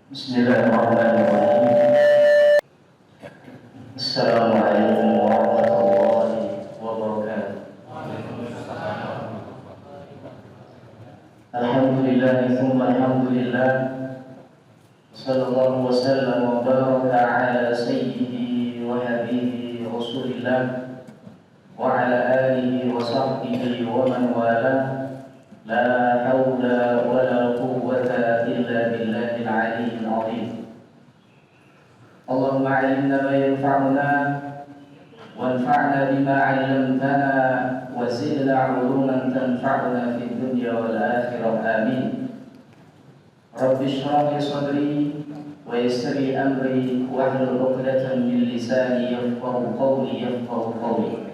Bismillahirrahmanirrahim. Assalamualaikum warahmatullahi wabarakatuh. Alhamdulillah, thumma alhamdulillah. Sallallahu wa sallam wa baraka ala sayyidi wa habibi Rasulillah wa ala alihi wa sahbihi wa man wala. La hawla wa la quwwata illa billahil aliyyil azim. Allahumma 'allimna ma yanfa'una wanfa'na bima 'allamtana wa zidna 'uluman tanfa'una fid dunya wal akhirah. Amin. Rabbi shrah li sadri wa yassir li amri wahlul 'uqdatam min lisani yafqahu qawli.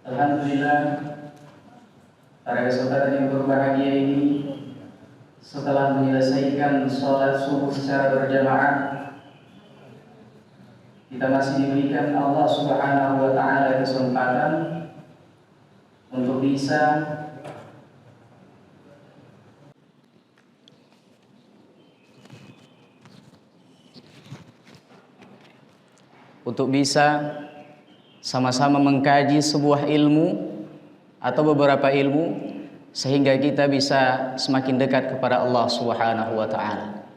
Alhamdulillah, para kesempatan yang berbahagia ini, setelah menyelesaikan sholat subuh secara berjamaah, kita masih diberikan Allah Subhanahu wa Ta'ala kesempatan untuk bisa sama-sama mengkaji sebuah ilmu atau beberapa ilmu, sehingga kita bisa semakin dekat kepada Allah Subhanahu wa Ta'ala.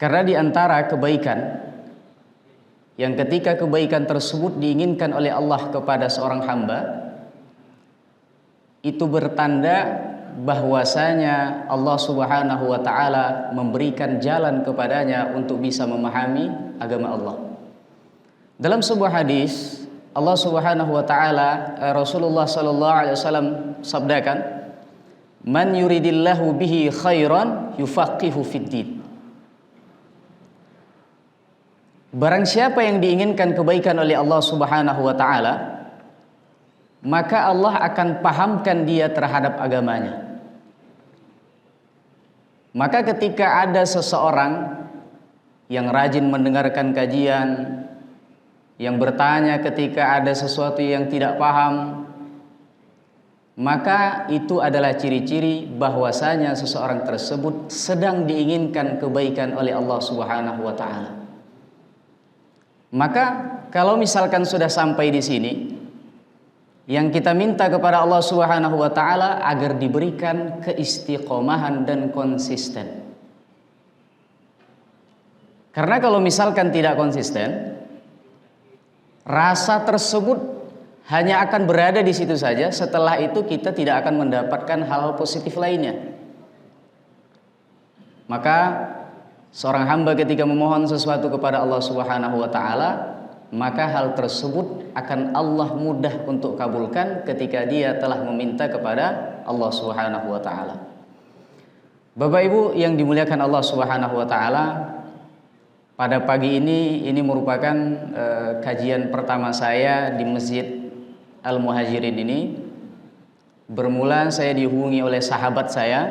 Karena di antara kebaikan yang ketika kebaikan tersebut diinginkan oleh Allah kepada seorang hamba, itu bertanda bahwasanya Allah Subhanahu wa Ta'ala memberikan jalan kepadanya untuk bisa memahami agama Allah. Dalam sebuah hadis, Allah Subhanahu wa Ta'ala, Rasulullah sallallahu alaihi wasallam sabdakan, "Man yuridillahu bihi khairan yufaqihu fiddin." Barang siapa yang diinginkan kebaikan oleh Allah Subhanahu wa Ta'ala, maka Allah akan pahamkan dia terhadap agamanya. Maka ketika ada seseorang yang rajin mendengarkan kajian, yang bertanya ketika ada sesuatu yang tidak paham, maka itu adalah ciri-ciri bahwasanya seseorang tersebut sedang diinginkan kebaikan oleh Allah Subhanahu wa Ta'ala. Maka kalau misalkan sudah sampai di sini, yang kita minta kepada Allah Subhanahu wa Ta'ala agar diberikan keistiqomahan dan konsisten. Karena kalau misalkan tidak konsisten, rasa tersebut hanya akan berada di situ saja. Setelah itu kita tidak akan mendapatkan hal positif lainnya. Maka seorang hamba ketika memohon sesuatu kepada Allah Subhanahu wa Ta'ala, maka hal tersebut akan Allah mudah untuk kabulkan ketika dia telah meminta kepada Allah Subhanahu wa Ta'ala. Bapak Ibu yang dimuliakan Allah Subhanahu wa Ta'ala, pada pagi ini merupakan kajian pertama saya di Masjid Al-Muhajirin ini. Bermula saya dihubungi oleh sahabat saya,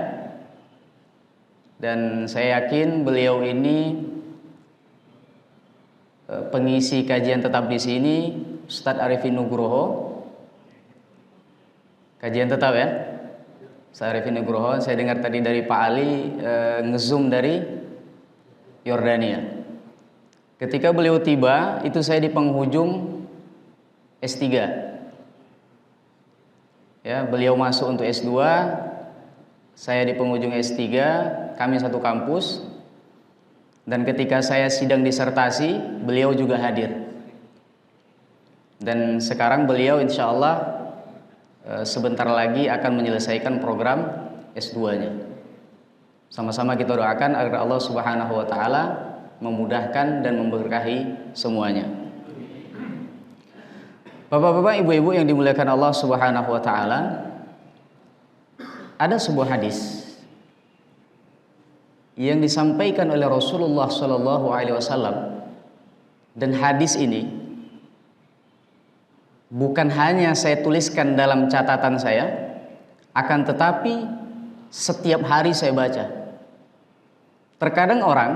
dan saya yakin beliau ini pengisi kajian tetap di sini, Ustadz Arifin Nugroho. Kajian tetap ya, Ustadz Arifin Nugroho. Saya dengar tadi dari Pak Ali ngezoom dari Yordania. Ketika beliau tiba, itu saya di penghujung S3. Ya, beliau masuk untuk S2, saya di penghujung S3, kami satu kampus. Dan ketika saya sidang disertasi, beliau juga hadir. Dan sekarang beliau insya Allah sebentar lagi akan menyelesaikan program S2-nya. Sama-sama kita doakan agar Allah Subhanahu wa Ta'ala memudahkan dan memberkahi semuanya. Bapak-bapak, ibu-ibu yang dimuliakan Allah Subhanahu wa Ta'ala, ada sebuah hadis yang disampaikan oleh Rasulullah sallallahu alaihi wasallam, dan hadis ini bukan hanya saya tuliskan dalam catatan saya, akan tetapi setiap hari saya baca. Terkadang orang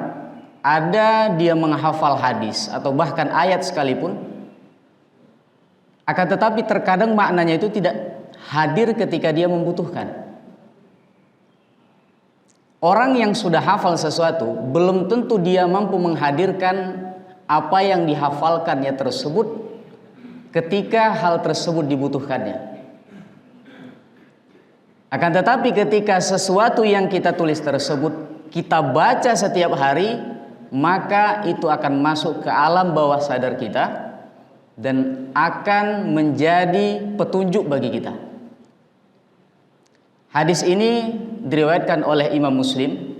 ada dia menghafal hadis atau bahkan ayat sekalipun, akan tetapi terkadang maknanya itu tidak hadir ketika dia membutuhkan. Orang yang sudah hafal sesuatu belum tentu dia mampu menghadirkan apa yang dihafalkannya tersebut ketika hal tersebut dibutuhkannya. Akan tetapi ketika sesuatu yang kita tulis tersebut kita baca setiap hari, maka itu akan masuk ke alam bawah sadar kita dan akan menjadi petunjuk bagi kita. Hadis ini diriwayatkan oleh Imam Muslim.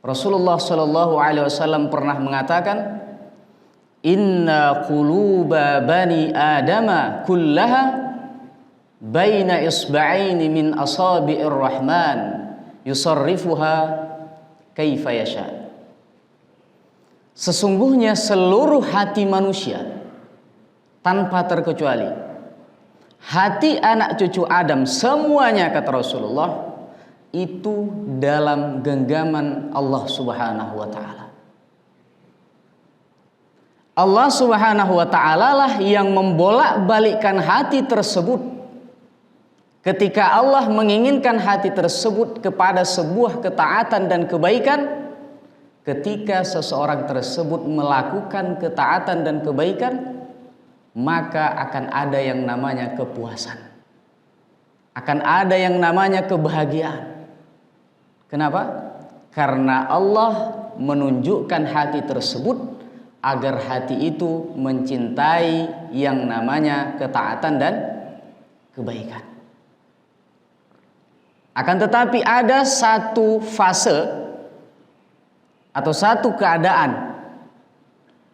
Rasulullah Shallallahu Alaihi Wasallam pernah mengatakan, Inna quluba bani Adama kullaha baina isba'aini min asabi'ir rahman yusarrifuha kaifa yasha. Sesungguhnya seluruh hati manusia tanpa terkecuali, hati anak cucu Adam semuanya, kata Rasulullah, itu dalam genggaman Allah Subhanahu wa taala. Allah Subhanahu wa taala lah yang membolak-balikkan hati tersebut. Ketika Allah menginginkan hati tersebut kepada sebuah ketaatan dan kebaikan, ketika seseorang tersebut melakukan ketaatan dan kebaikan, maka akan ada yang namanya kepuasan, akan ada yang namanya kebahagiaan. Kenapa? Karena Allah menunjukkan hati tersebut agar hati itu mencintai yang namanya ketaatan dan kebaikan. Akan tetapi ada satu fase atau satu keadaan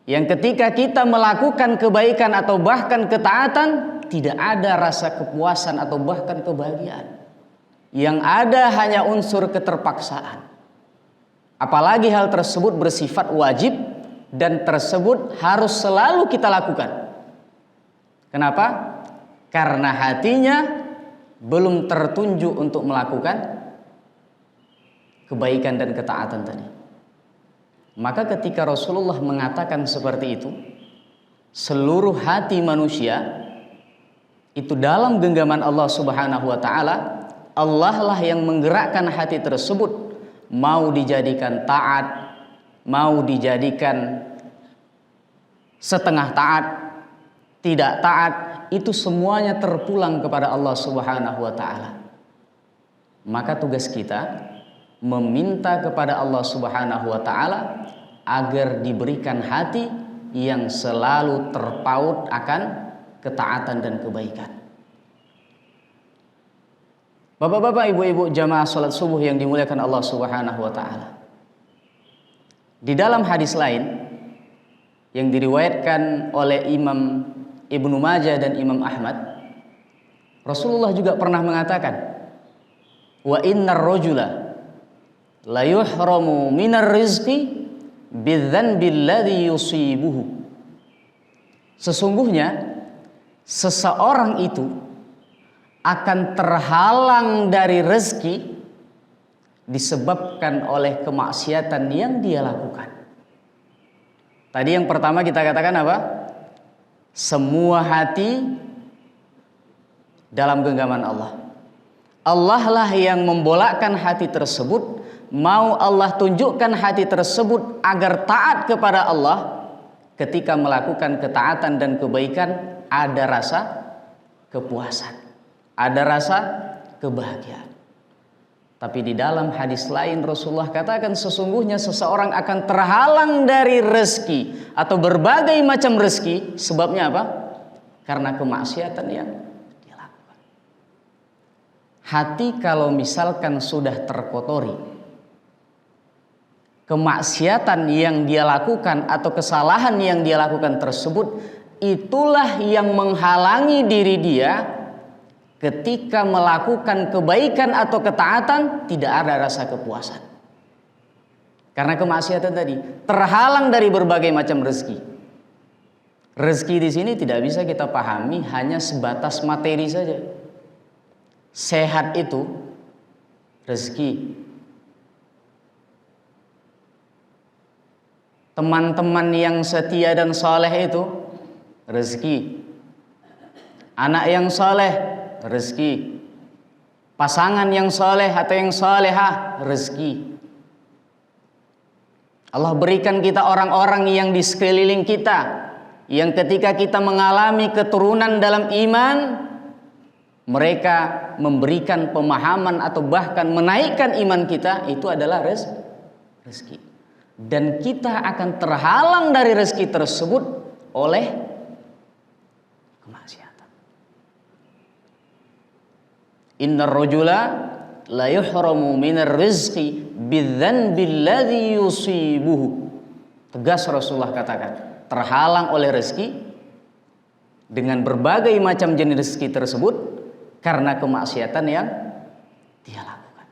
yang ketika kita melakukan kebaikan atau bahkan ketaatan, tidak ada rasa kepuasan atau bahkan kebahagiaan. Yang ada hanya unsur keterpaksaan. Apalagi hal tersebut bersifat wajib dan tersebut harus selalu kita lakukan. Kenapa? Karena hatinya belum tertunjuk untuk melakukan kebaikan dan ketaatan tadi. Maka ketika Rasulullah mengatakan seperti itu, seluruh hati manusia itu dalam genggaman Allah Subhanahu wa taala, Allah lah yang menggerakkan hati tersebut, mau dijadikan taat, mau dijadikan setengah taat, tidak taat, itu semuanya terpulang kepada Allah Subhanahu wa taala. Maka tugas kita meminta kepada Allah Subhanahu wa taala agar diberikan hati yang selalu terpaut akan ketaatan dan kebaikan. Bapak-bapak, ibu-ibu jamaah salat subuh yang dimuliakan Allah Subhanahu wa taala. Di dalam hadis lain yang diriwayatkan oleh Imam Ibnu Majah dan Imam Ahmad, Rasulullah juga pernah mengatakan, wa innar rajula la yuhramu minar rizqi bidzanbil ladzi yusibuhu. Sesungguhnya seseorang itu akan terhalang dari rezeki disebabkan oleh kemaksiatan yang dia lakukan. Tadi yang pertama kita katakan apa? Semua hati dalam genggaman Allah. Allah lah yang membolakkan hati tersebut. Mau Allah tunjukkan hati tersebut agar taat kepada Allah. Ketika melakukan ketaatan dan kebaikan, ada rasa kepuasan, ada rasa kebahagiaan. Tapi di dalam hadis lain Rasulullah katakan, sesungguhnya seseorang akan terhalang dari rezeki atau berbagai macam rezeki. Sebabnya apa? Karena kemaksiatan yang dia lakukan. Hati kalau misalkan sudah terkotori, kemaksiatan yang dia lakukan atau kesalahan yang dia lakukan tersebut, itulah yang menghalangi diri dia ketika melakukan kebaikan atau ketaatan, tidak ada rasa kepuasan. Karena kemaksiatan tadi terhalang dari berbagai macam rezeki. Rezeki di sini tidak bisa kita pahami hanya sebatas materi saja. Sehat itu rezeki. Teman-teman yang setia dan soleh itu rezeki. Anak yang soleh rezeki. pasangan yang soleh atau yang solehah, rezeki. Allah berikan kita orang-orang yang di sekeliling kita, yang ketika kita mengalami keturunan dalam iman, mereka memberikan pemahaman atau bahkan menaikkan iman kita, itu adalah rezeki. Dan kita akan terhalang dari rezeki tersebut oleh kemaksiatan. Innar rajula la yuhramu minar rizqi bidzanbil ladzi yusibuhu. Tegas Rasulullah katakan, terhalang oleh rezeki dengan berbagai macam jenis rezeki tersebut karena kemaksiatan yang dia lakukan.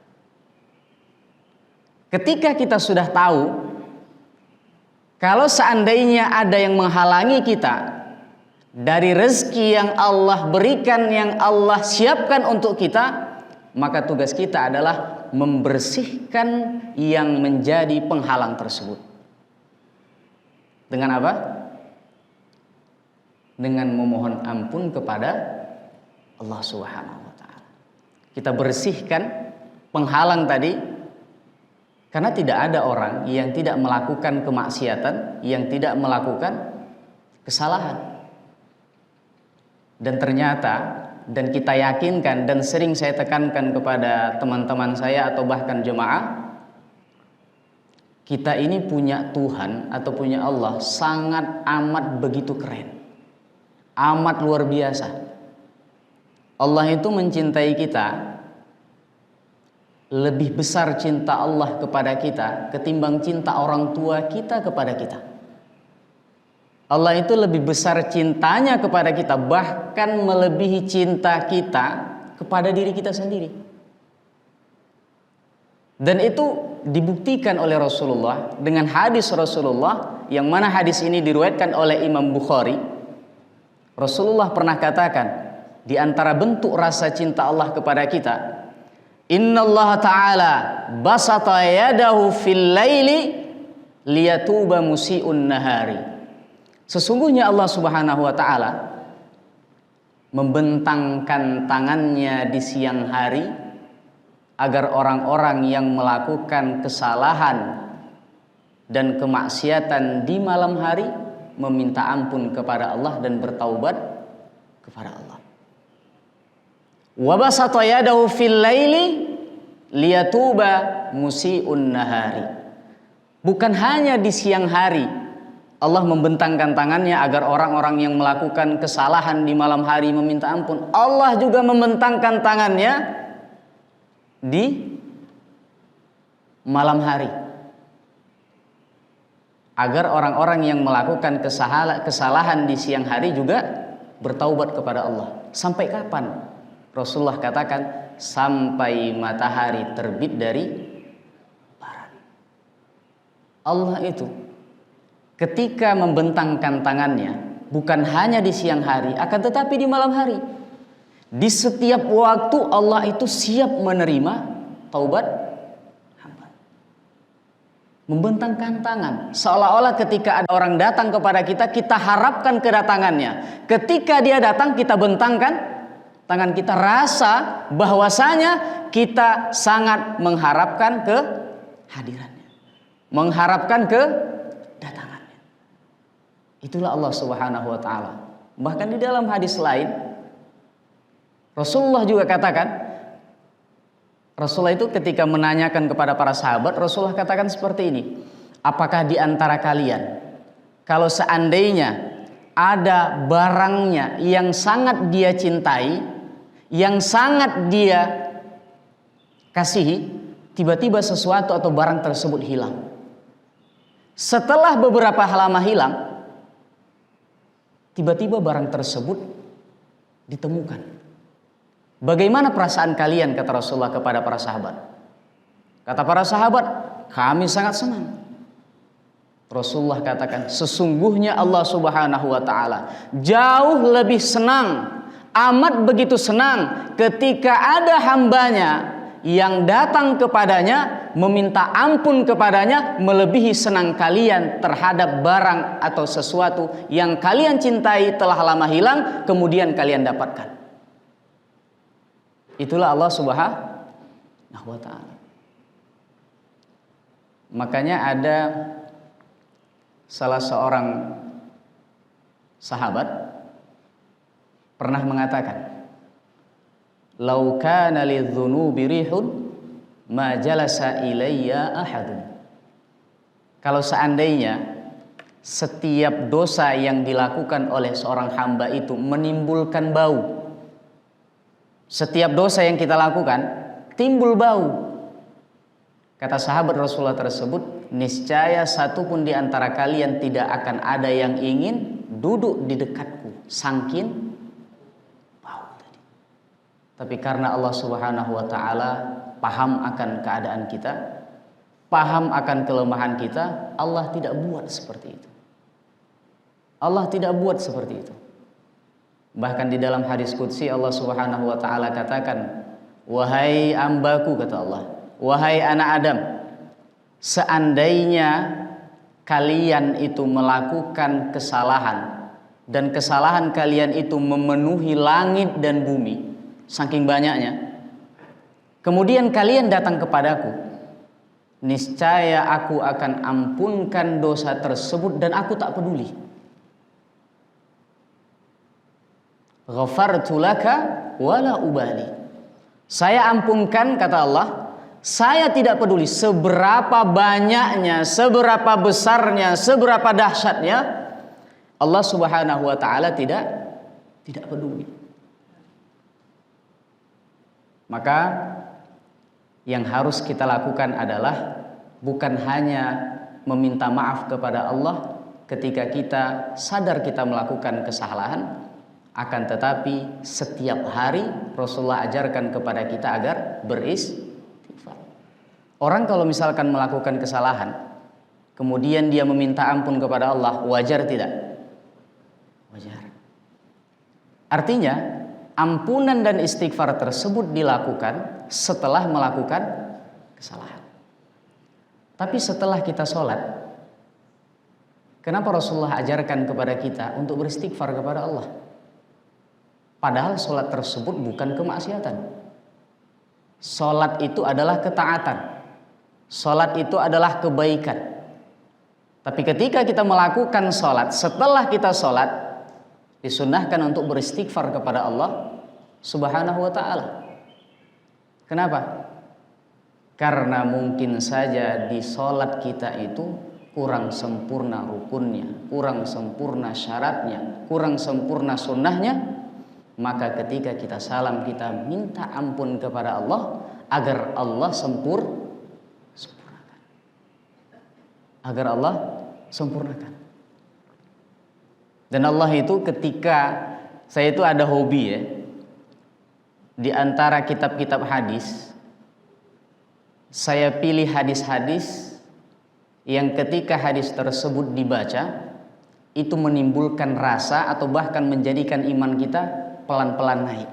Ketika kita sudah tahu kalau seandainya ada yang menghalangi kita dari rezeki yang Allah berikan, yang Allah siapkan untuk kita, maka tugas kita adalah membersihkan yang menjadi penghalang tersebut. Dengan apa? Dengan memohon ampun kepada Allah Subhanahu wa taala. Kita bersihkan penghalang tadi, karena tidak ada orang yang tidak melakukan kemaksiatan, yang tidak melakukan kesalahan. Dan ternyata, dan kita yakinkan dan sering saya tekankan kepada teman-teman saya atau bahkan jemaah, kita ini punya Tuhan atau punya Allah sangat amat begitu keren, amat luar biasa. Allah itu mencintai kita, lebih besar cinta Allah kepada kita ketimbang cinta orang tua kita kepada kita. Allah itu lebih besar cintanya kepada kita, bahkan melebihi cinta kita kepada diri kita sendiri. Dan itu dibuktikan oleh Rasulullah dengan hadis Rasulullah, yang mana hadis ini diriwayatkan oleh Imam Bukhari. Rasulullah pernah katakan, di antara bentuk rasa cinta Allah kepada kita, Innallaha ta'ala basata yadahu fil laili liyatuba musii'un nahari. Sesungguhnya Allah Subhanahu wa taala membentangkan tangannya di siang hari agar orang-orang yang melakukan kesalahan dan kemaksiatan di malam hari meminta ampun kepada Allah dan bertaubat kepada Allah. Wa basata yadahu fil laili liyatuba musii'un nahari. Bukan hanya di siang hari Allah membentangkan tangannya agar orang-orang yang melakukan kesalahan di malam hari meminta ampun. Allah juga membentangkan tangannya di malam hari agar orang-orang yang melakukan kesalahan di siang hari juga bertaubat kepada Allah. Sampai kapan? Rasulullah katakan, sampai matahari terbit dari barat. Allah itu ketika membentangkan tangannya bukan hanya di siang hari, akan tetapi di malam hari. Di setiap waktu Allah itu siap menerima taubat hamba. Membentangkan tangan, seolah-olah ketika ada orang datang kepada kita, kita harapkan kedatangannya. Ketika dia datang, kita bentangkan tangan kita, rasa bahwasanya kita sangat mengharapkan kehadirannya, mengharapkan kedatangan. Itulah Allah Subhanahu wa taala. Bahkan di dalam hadis lain Rasulullah juga katakan, Rasulullah itu ketika menanyakan kepada para sahabat, Rasulullah katakan seperti ini, apakah di antara kalian kalau seandainya ada barangnya yang sangat dia cintai, yang sangat dia kasihi, tiba-tiba sesuatu atau barang tersebut hilang. Setelah beberapa lama hilang, tiba-tiba barang tersebut ditemukan. Bagaimana perasaan kalian, kata Rasulullah kepada para sahabat? Kata para sahabat, kami sangat senang. Rasulullah katakan, sesungguhnya Allah Subhanahu wa taala jauh lebih senang, amat begitu senang ketika ada hambanya yang datang kepadanya meminta ampun kepadanya, melebihi senang kalian terhadap barang atau sesuatu yang kalian cintai telah lama hilang kemudian kalian dapatkan. Itulah Allah Subhanahu wa ta'ala. Makanya ada salah seorang sahabat pernah mengatakan, "Lau kana lidzunubi rihun ma jalasa ilayya ahadun." Kalau seandainya setiap dosa yang dilakukan oleh seorang hamba itu menimbulkan bau, setiap dosa yang kita lakukan timbul bau, kata sahabat Rasulullah tersebut, niscaya satu pun di antara kalian tidak akan ada yang ingin duduk di dekatku, saking bau tadi. Tapi karena Allah Subhanahu wa ta'ala paham akan keadaan kita, paham akan kelemahan kita, Allah tidak buat seperti itu. Allah tidak buat seperti itu. Bahkan di dalam hadis qudsi Allah Subhanahu wa ta'ala katakan, "Wahai hambaku," kata Allah, "wahai anak Adam, seandainya kalian itu melakukan kesalahan dan kesalahan kalian itu memenuhi langit dan bumi saking banyaknya, kemudian kalian datang kepadaku, niscaya aku akan ampunkan dosa tersebut dan aku tak peduli. Ghafartu laka wala ubali." Saya ampunkan, kata Allah, saya tidak peduli seberapa banyaknya, seberapa besarnya, seberapa dahsyatnya. Allah Subhanahu wa ta'ala tidak peduli. Maka yang harus kita lakukan adalah bukan hanya meminta maaf kepada Allah ketika kita sadar kita melakukan kesalahan, akan tetapi setiap hari Rasulullah ajarkan kepada kita agar beristighfar. Orang kalau misalkan melakukan kesalahan, kemudian dia meminta ampun kepada Allah, wajar tidak? Wajar. Artinya, ampunan dan istighfar tersebut dilakukan setelah melakukan kesalahan. Tapi setelah kita sholat, kenapa Rasulullah ajarkan kepada kita untuk beristighfar kepada Allah? Padahal sholat tersebut bukan kemaksiatan. Sholat itu adalah ketaatan. Sholat itu adalah kebaikan. Tapi ketika kita melakukan sholat, setelah kita sholat, disunnahkan untuk beristighfar kepada Allah Subhanahu wa ta'ala. Kenapa? Karena mungkin saja di sholat kita itu kurang sempurna rukunnya, kurang sempurna syaratnya, kurang sempurna sunnahnya. Maka ketika kita salam, kita minta ampun kepada Allah agar Allah sempurnakan. Agar Allah sempurnakan. Dan Allah itu ketika saya itu ada hobi ya, di antara kitab-kitab hadis, saya pilih hadis-hadis yang ketika hadis tersebut dibaca itu menimbulkan rasa atau bahkan menjadikan iman kita pelan-pelan naik.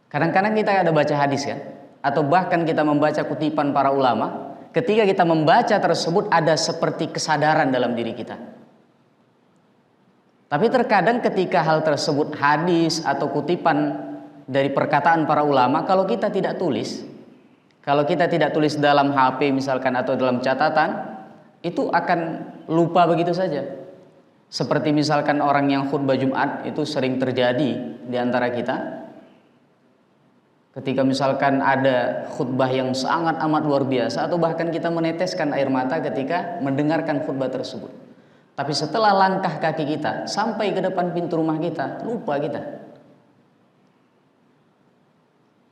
Kadang-kadang kita ada baca hadis kan, atau bahkan kita membaca kutipan para ulama, ketika kita membaca tersebut ada seperti kesadaran dalam diri kita. Tapi terkadang ketika hal tersebut hadis atau kutipan dari perkataan para ulama, kalau kita tidak tulis, kalau kita tidak tulis dalam HP misalkan atau dalam catatan, itu akan lupa begitu saja. Seperti misalkan orang yang khutbah Jumat itu sering terjadi di antara kita. Ketika misalkan ada khutbah yang sangat amat luar biasa atau bahkan kita meneteskan air mata ketika mendengarkan khutbah tersebut. Tapi setelah langkah kaki kita sampai ke depan pintu rumah kita, lupa kita.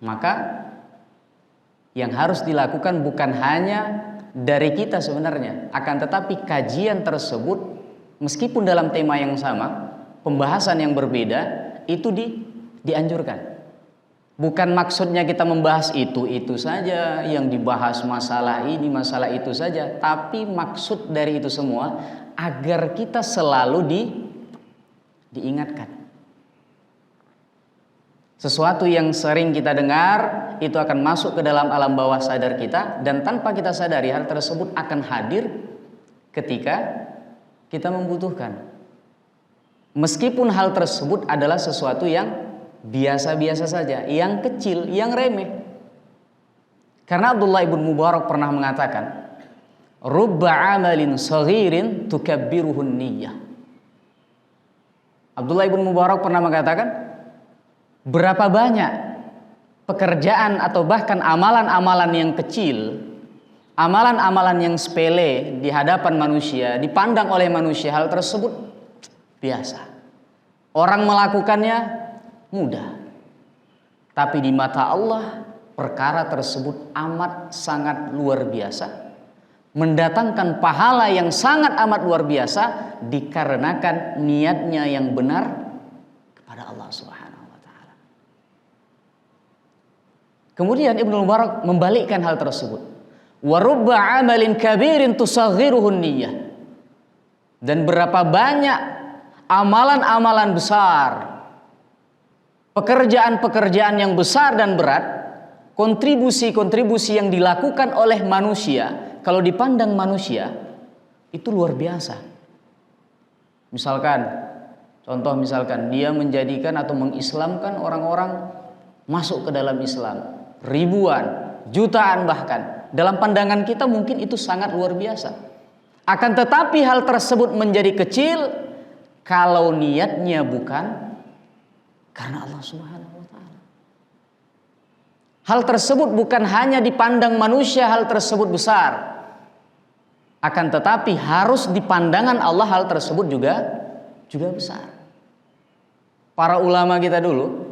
Maka yang harus dilakukan bukan hanya dari kita sebenarnya, akan tetapi kajian tersebut meskipun dalam tema yang sama, pembahasan yang berbeda, itu dianjurkan. Bukan maksudnya kita membahas itu saja, yang dibahas masalah ini, masalah itu saja. Tapi maksud dari itu semua, agar kita selalu diingatkan. Sesuatu yang sering kita dengar, itu akan masuk ke dalam alam bawah sadar kita. Dan tanpa kita sadari, hal tersebut akan hadir ketika kita membutuhkan. Meskipun hal tersebut adalah sesuatu yang biasa-biasa saja, yang kecil, yang remeh. Karena Abdullah ibn Mubarak pernah mengatakan, rubba amalin saghirin tukabbiruhun niyyah. Abdullah ibn Mubarak pernah mengatakan, berapa banyak pekerjaan atau bahkan amalan-amalan yang kecil, amalan-amalan yang sepele di hadapan manusia, dipandang oleh manusia hal tersebut biasa. Orang melakukannya mudah. Tapi di mata Allah perkara tersebut amat sangat luar biasa, mendatangkan pahala yang sangat amat luar biasa dikarenakan niatnya yang benar kepada Allah Subhanahu wa taala. Kemudian Ibnu Mubarak membalikkan hal tersebut. Wa rubba amalin kabirin tusaghiruhun niyyah. Dan berapa banyak amalan-amalan besar, pekerjaan-pekerjaan yang besar dan berat, kontribusi-kontribusi yang dilakukan oleh manusia, kalau dipandang manusia itu luar biasa. Misalkan dia menjadikan atau mengislamkan orang-orang masuk ke dalam Islam, ribuan, jutaan bahkan. Dalam pandangan kita mungkin itu sangat luar biasa. Akan tetapi hal tersebut menjadi kecil kalau niatnya bukan karena Allah Subhanahu wa taala. Hal tersebut bukan hanya dipandang manusia hal tersebut besar. Akan tetapi harus dipandangan Allah hal tersebut juga besar. Para ulama kita dulu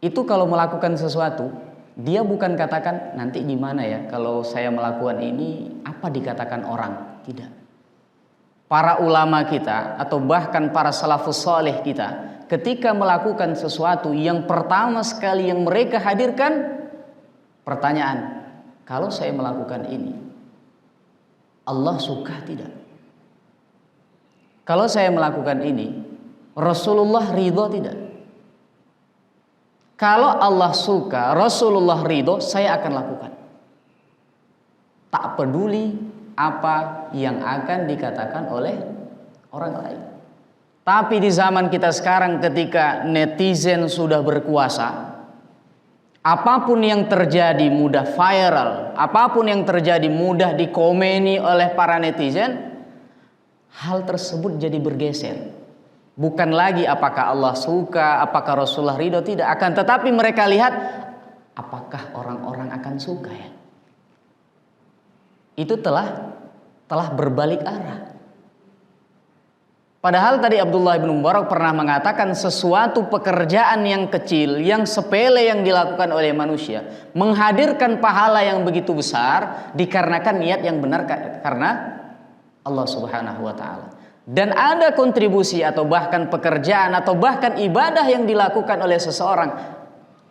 itu kalau melakukan sesuatu, dia bukan katakan nanti gimana ya kalau saya melakukan ini, apa dikatakan orang. Tidak. Para ulama kita atau bahkan para salafus saleh kita, ketika melakukan sesuatu, yang pertama sekali yang mereka hadirkan pertanyaan, kalau saya melakukan ini, Allah suka tidak? Kalau saya melakukan ini, Rasulullah ridho tidak? Kalau Allah suka, Rasulullah ridho, saya akan lakukan. Tak peduli apa yang akan dikatakan oleh orang lain. Tapi di zaman kita sekarang ketika netizen sudah berkuasa, apapun yang terjadi mudah viral, apapun yang terjadi mudah dikomeni oleh para netizen, hal tersebut jadi bergeser. Bukan lagi apakah Allah suka, apakah Rasulullah ridho, tidak. Akan tetapi mereka lihat apakah orang-orang akan suka ya. Itu telah berbalik arah. Padahal tadi Abdullah bin Mubarak pernah mengatakan sesuatu pekerjaan yang kecil, yang sepele yang dilakukan oleh manusia, menghadirkan pahala yang begitu besar dikarenakan niat yang benar karena Allah Subhanahu wa taala. Dan ada kontribusi atau bahkan pekerjaan atau bahkan ibadah yang dilakukan oleh seseorang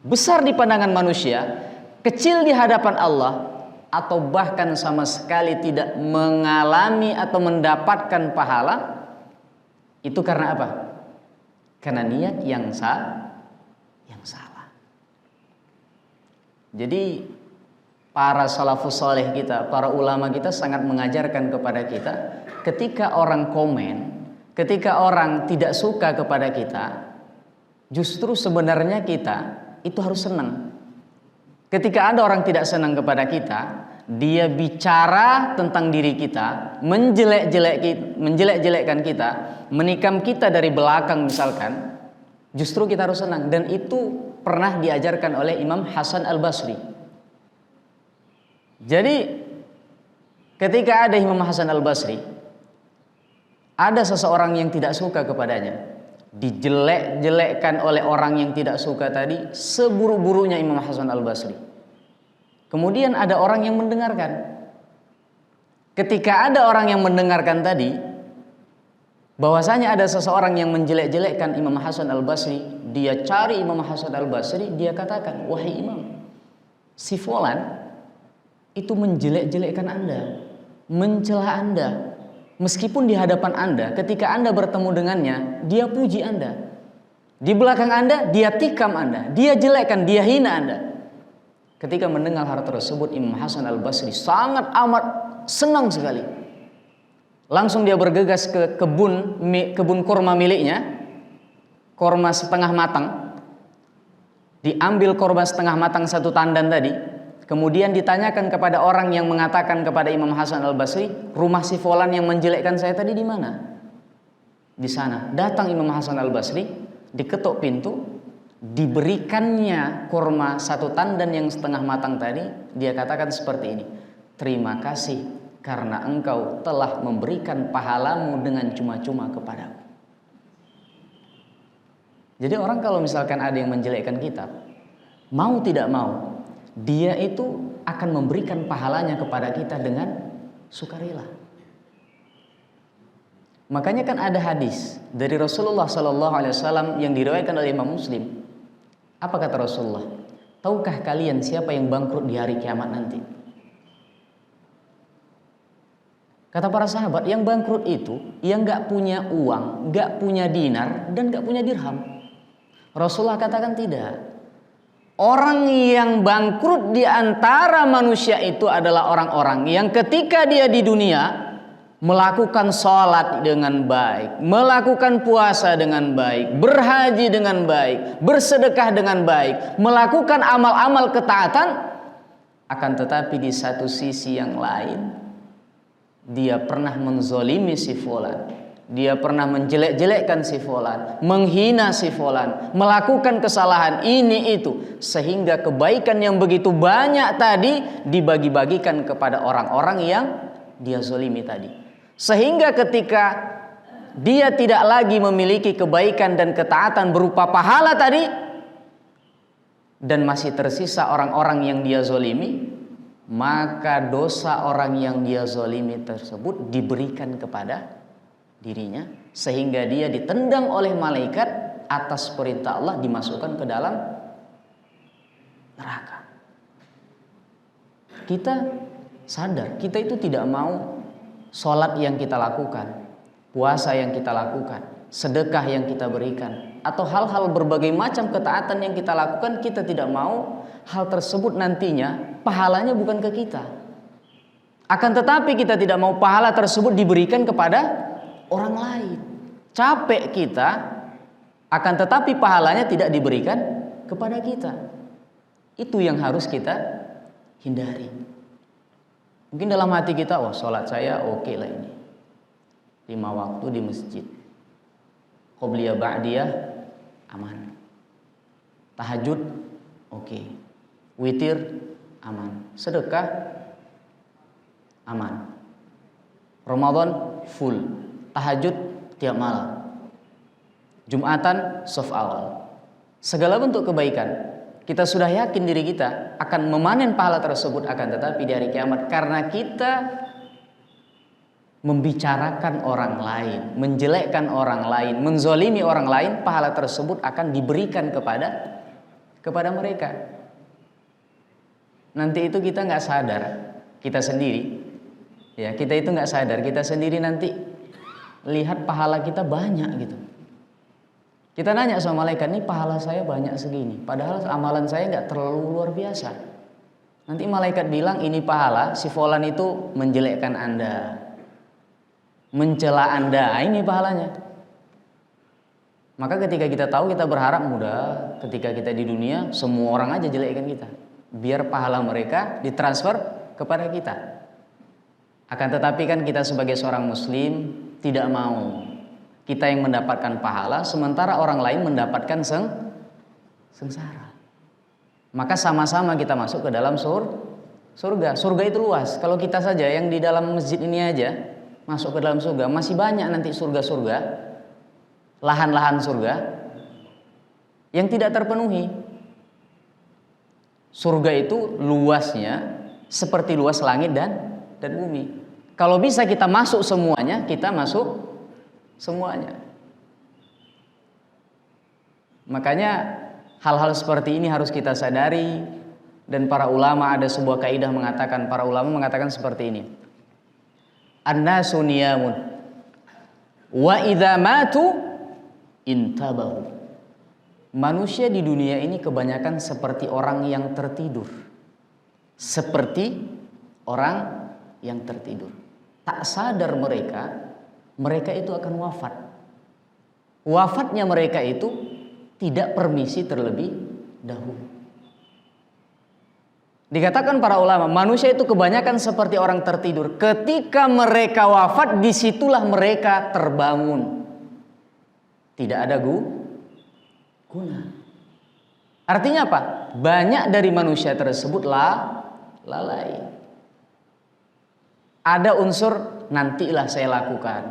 besar di pandangan manusia, kecil di hadapan Allah, atau bahkan sama sekali tidak mengalami atau mendapatkan pahala. Itu karena apa? Karena niat yang salah. Jadi para salafus saleh kita, para ulama kita sangat mengajarkan kepada kita, ketika orang komen, ketika orang tidak suka kepada kita, justru sebenarnya kita itu harus senang. Ketika ada orang tidak senang kepada kita, dia bicara tentang diri kita, menjelek-jelekkan kita, menikam kita dari belakang misalkan, justru kita harus senang. Dan itu pernah diajarkan oleh Imam Hasan Al-Basri. Jadi ketika ada Imam Hasan Al-Basri, ada seseorang yang tidak suka kepadanya, dijelek-jelekkan oleh orang yang tidak suka tadi, seburu-burunya Imam Hasan Al-Basri. Kemudian ada orang yang mendengarkan. Ketika ada orang yang mendengarkan tadi, bahwasanya ada seseorang yang menjelek-jelekkan Imam Hasan Al-Basri, dia cari Imam Hasan Al-Basri, dia katakan, wahai Imam, si fulan itu menjelek-jelekkan Anda, mencela Anda. Meskipun di hadapan Anda, ketika Anda bertemu dengannya, dia puji Anda. Di belakang Anda, dia tikam Anda, dia jelekkan, dia hina Anda. Ketika mendengar hal tersebut, Imam Hasan Al-Basri sangat amat senang sekali. Langsung dia bergegas ke kebun kurma miliknya. korma setengah matang, diambil korma setengah matang satu tandan tadi, kemudian ditanyakan kepada orang yang mengatakan kepada Imam Hasan Al-Basri, rumah si fulan yang menjelekkan saya tadi di mana? Di sana. Datang Imam Hasan Al-Basri, diketuk pintu, diberikannya kurma satu tandan yang setengah matang tadi. Dia katakan seperti ini, terima kasih karena engkau telah memberikan pahalamu dengan cuma-cuma kepadaku. Jadi orang kalau misalkan ada yang menjelekkan kita, mau tidak mau, dia itu akan memberikan pahalanya kepada kita dengan sukarela. Makanya kan ada hadis dari Rasulullah SAW yang diriwayatkan oleh Imam Muslim. Apa kata Rasulullah? Tahukah kalian siapa yang bangkrut di hari kiamat nanti? Kata para sahabat, yang bangkrut itu yang gak punya uang, gak punya dinar, dan gak punya dirham. Rasulullah katakan tidak. Orang yang bangkrut di antara manusia itu adalah orang-orang yang ketika dia di dunia melakukan sholat dengan baik, melakukan puasa dengan baik, berhaji dengan baik, bersedekah dengan baik, melakukan amal-amal ketaatan, akan tetapi di satu sisi yang lain dia pernah menzolimi si fulan, dia pernah menjelek-jelekkan si fulan, menghina si fulan, melakukan kesalahan ini itu, sehingga kebaikan yang begitu banyak tadi dibagi-bagikan kepada orang-orang yang dia zolimi tadi. Sehingga ketika dia tidak lagi memiliki kebaikan dan ketaatan berupa pahala tadi, dan masih tersisa orang-orang yang dia zolimi, maka dosa orang yang dia zolimi tersebut diberikan kepada dirinya, sehingga dia ditendang oleh malaikat atas perintah Allah, dimasukkan ke dalam neraka. Kita sadar, kita itu tidak mau sholat yang kita lakukan, puasa yang kita lakukan, sedekah yang kita berikan, atau hal-hal berbagai macam ketaatan yang kita lakukan, kita tidak mau hal tersebut nantinya pahalanya bukan ke kita. Akan tetapi kita tidak mau pahala tersebut diberikan kepada orang lain. Capek kita, akan tetapi pahalanya tidak diberikan kepada kita. Itu yang harus kita hindari. Mungkin dalam hati kita, oh sholat saya oke lah ini, 5 waktu di masjid, qobliyah ba'diyah aman, tahajud oke, witir aman, sedekah aman, Ramadan full, tahajud tiap malam, Jumatan shaf awal, segala bentuk kebaikan. Kita sudah yakin diri kita akan memanen pahala tersebut, akan tetapi di hari kiamat karena kita membicarakan orang lain, menjelekkan orang lain, menzolimi orang lain, pahala tersebut akan diberikan kepada mereka. Nanti itu kita nggak sadar, kita sendiri, ya kita itu nggak sadar, kita sendiri nanti lihat pahala kita banyak gitu. Kita nanya sama malaikat, nih pahala saya banyak segini, padahal amalan saya nggak terlalu luar biasa. Nanti malaikat bilang, ini pahala si fulan itu menjelekkan Anda, mencela Anda, ini pahalanya. Maka ketika kita tahu, kita berharap mudah ketika kita di dunia semua orang aja jelekkan kita, biar pahala mereka ditransfer kepada kita. Akan tetapi kan kita sebagai seorang muslim tidak mau kita yang mendapatkan pahala sementara orang lain mendapatkan sengsara. Maka sama-sama kita masuk ke dalam surga. Surga itu luas. Kalau kita saja yang di dalam masjid ini aja masuk ke dalam surga, masih banyak nanti surga-surga, lahan-lahan surga yang tidak terpenuhi. Surga itu luasnya seperti luas langit dan bumi. Kalau bisa kita masuk semuanya, kita masuk semuanya. Makanya hal-hal seperti ini harus kita sadari, dan para ulama ada sebuah kaidah mengatakan, para ulama mengatakan seperti ini. An-nasu niyamun wa idza matu intabahu. Manusia di dunia ini kebanyakan seperti orang yang tertidur. Seperti orang yang tertidur. Tak sadar mereka itu akan wafat. wafatnya mereka itu tidak permisi terlebih dahulu. Dikatakan para ulama, manusia itu kebanyakan seperti orang tertidur. Ketika mereka wafat, disitulah mereka terbangun. Tidak ada guna. Artinya apa? Banyak dari manusia tersebut lalai. Ada unsur nantilah saya lakukan.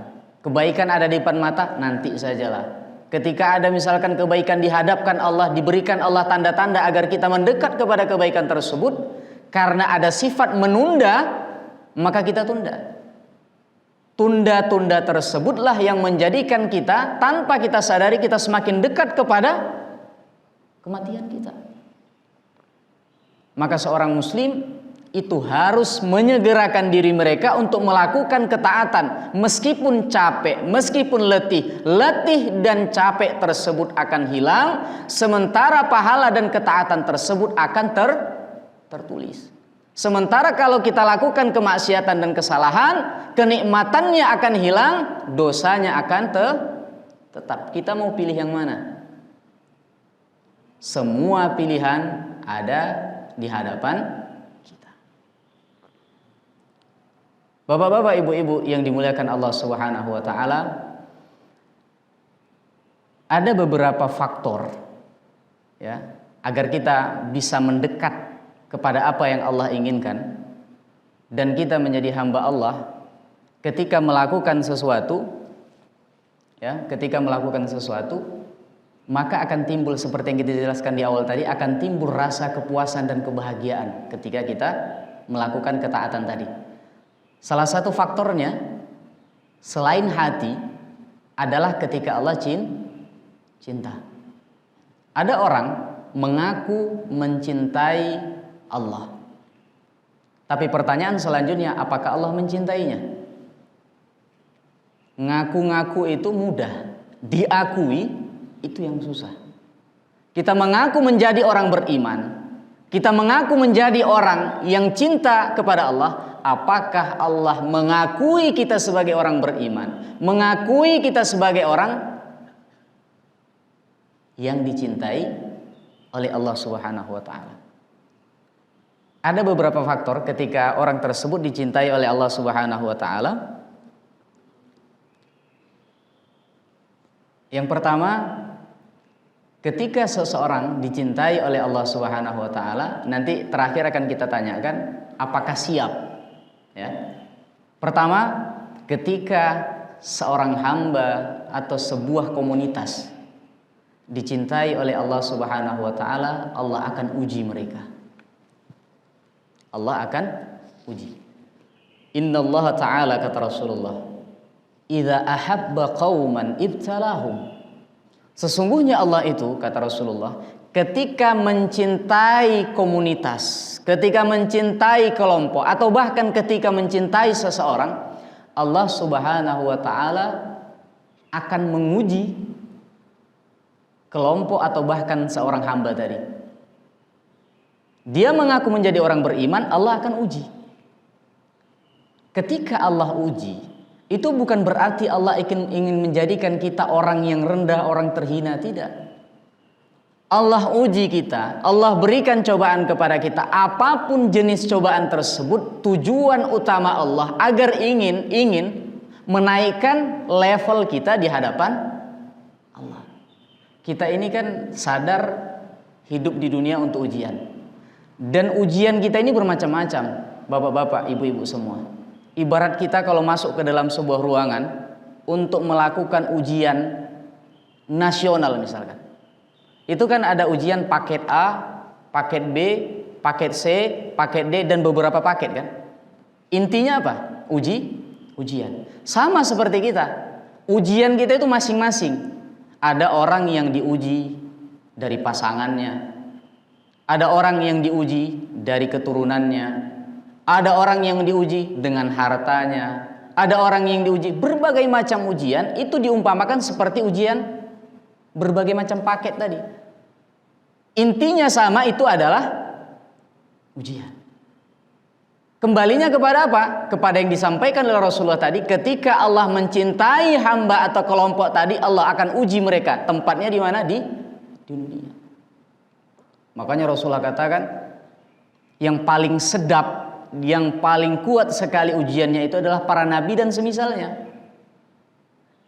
Kebaikan ada di depan mata, nanti sajalah. Ketika ada misalkan kebaikan dihadapkan Allah, diberikan Allah tanda-tanda agar kita mendekat kepada kebaikan tersebut, karena ada sifat menunda, maka kita tunda. Tunda-tunda tersebutlah yang menjadikan kita, tanpa kita sadari, kita semakin dekat kepada kematian kita. Maka seorang muslim itu harus menyegerakan diri mereka untuk melakukan ketaatan meskipun capek, meskipun letih. Letih dan capek tersebut akan hilang, sementara pahala dan ketaatan tersebut akan tertulis. Sementara kalau kita lakukan kemaksiatan dan kesalahan, kenikmatannya akan hilang, dosanya akan tetap. Kita mau pilih yang mana? Semua pilihan ada di hadapan kita. Bapak-bapak, ibu-ibu yang dimuliakan Allah Subhanahu wa taala, ada beberapa faktor ya agar kita bisa mendekat kepada apa yang Allah inginkan dan kita menjadi hamba Allah. Ketika melakukan sesuatu maka akan timbul seperti yang kita jelaskan di awal tadi, akan timbul rasa kepuasan dan kebahagiaan ketika kita melakukan ketaatan tadi. Salah satu faktornya selain hati adalah ketika Allah cinta. Ada orang mengaku mencintai Allah, tapi pertanyaan selanjutnya, apakah Allah mencintainya? Ngaku-ngaku itu mudah, diakui itu yang susah. Kita mengaku menjadi orang beriman, kita mengaku menjadi orang yang cinta kepada Allah. Apakah Allah mengakui kita sebagai orang beriman, mengakui kita sebagai orang yang dicintai oleh Allah Subhanahu wa taala? Ada beberapa faktor ketika orang tersebut dicintai oleh Allah Subhanahu wa taala. Yang pertama, ketika seseorang dicintai oleh Allah Subhanahu wa taala, nanti terakhir akan kita tanyakan apakah siap. Ya. Pertama, ketika seorang hamba atau sebuah komunitas dicintai oleh Allah Subhanahu wa taala, Allah akan uji mereka. Allah akan uji. Innallaha ta'ala, kata Rasulullah, idza ahabba qauman ibtalahum. Sesungguhnya Allah itu, kata Rasulullah, ketika mencintai komunitas, ketika mencintai kelompok, atau bahkan ketika mencintai seseorang, Allah Subhanahu wa ta'ala akan menguji kelompok atau bahkan seorang hamba tadi. Dia mengaku menjadi orang beriman, Allah akan uji. Ketika Allah uji, itu bukan berarti Allah ingin menjadikan kita orang yang rendah, orang terhina, tidak. Allah uji kita, Allah berikan cobaan kepada kita. Apapun jenis cobaan tersebut, tujuan utama Allah agar ingin menaikkan level kita di hadapan Allah. Kita ini kan sadar hidup di dunia untuk ujian. Dan ujian kita ini bermacam-macam, bapak-bapak, ibu-ibu semua. Ibarat kita kalau masuk ke dalam sebuah ruangan untuk melakukan ujian nasional misalkan. Itu kan ada ujian paket A, paket B, paket C, paket D, dan beberapa paket kan. Intinya apa? Ujian. Sama seperti kita. Ujian kita itu masing-masing. Ada orang yang diuji dari pasangannya. Ada orang yang diuji dari keturunannya. Ada orang yang diuji dengan hartanya. Ada orang yang diuji berbagai macam ujian. Itu diumpamakan seperti ujian berbagai macam paket tadi. Intinya sama, itu adalah ujian. Kembalinya kepada apa? Kepada yang disampaikan oleh Rasulullah tadi, ketika Allah mencintai hamba atau kelompok tadi, Allah akan uji mereka. Tempatnya di mana? Di dunia. Makanya Rasulullah katakan, yang paling sedap, yang paling kuat sekali ujiannya itu adalah para nabi dan semisalnya.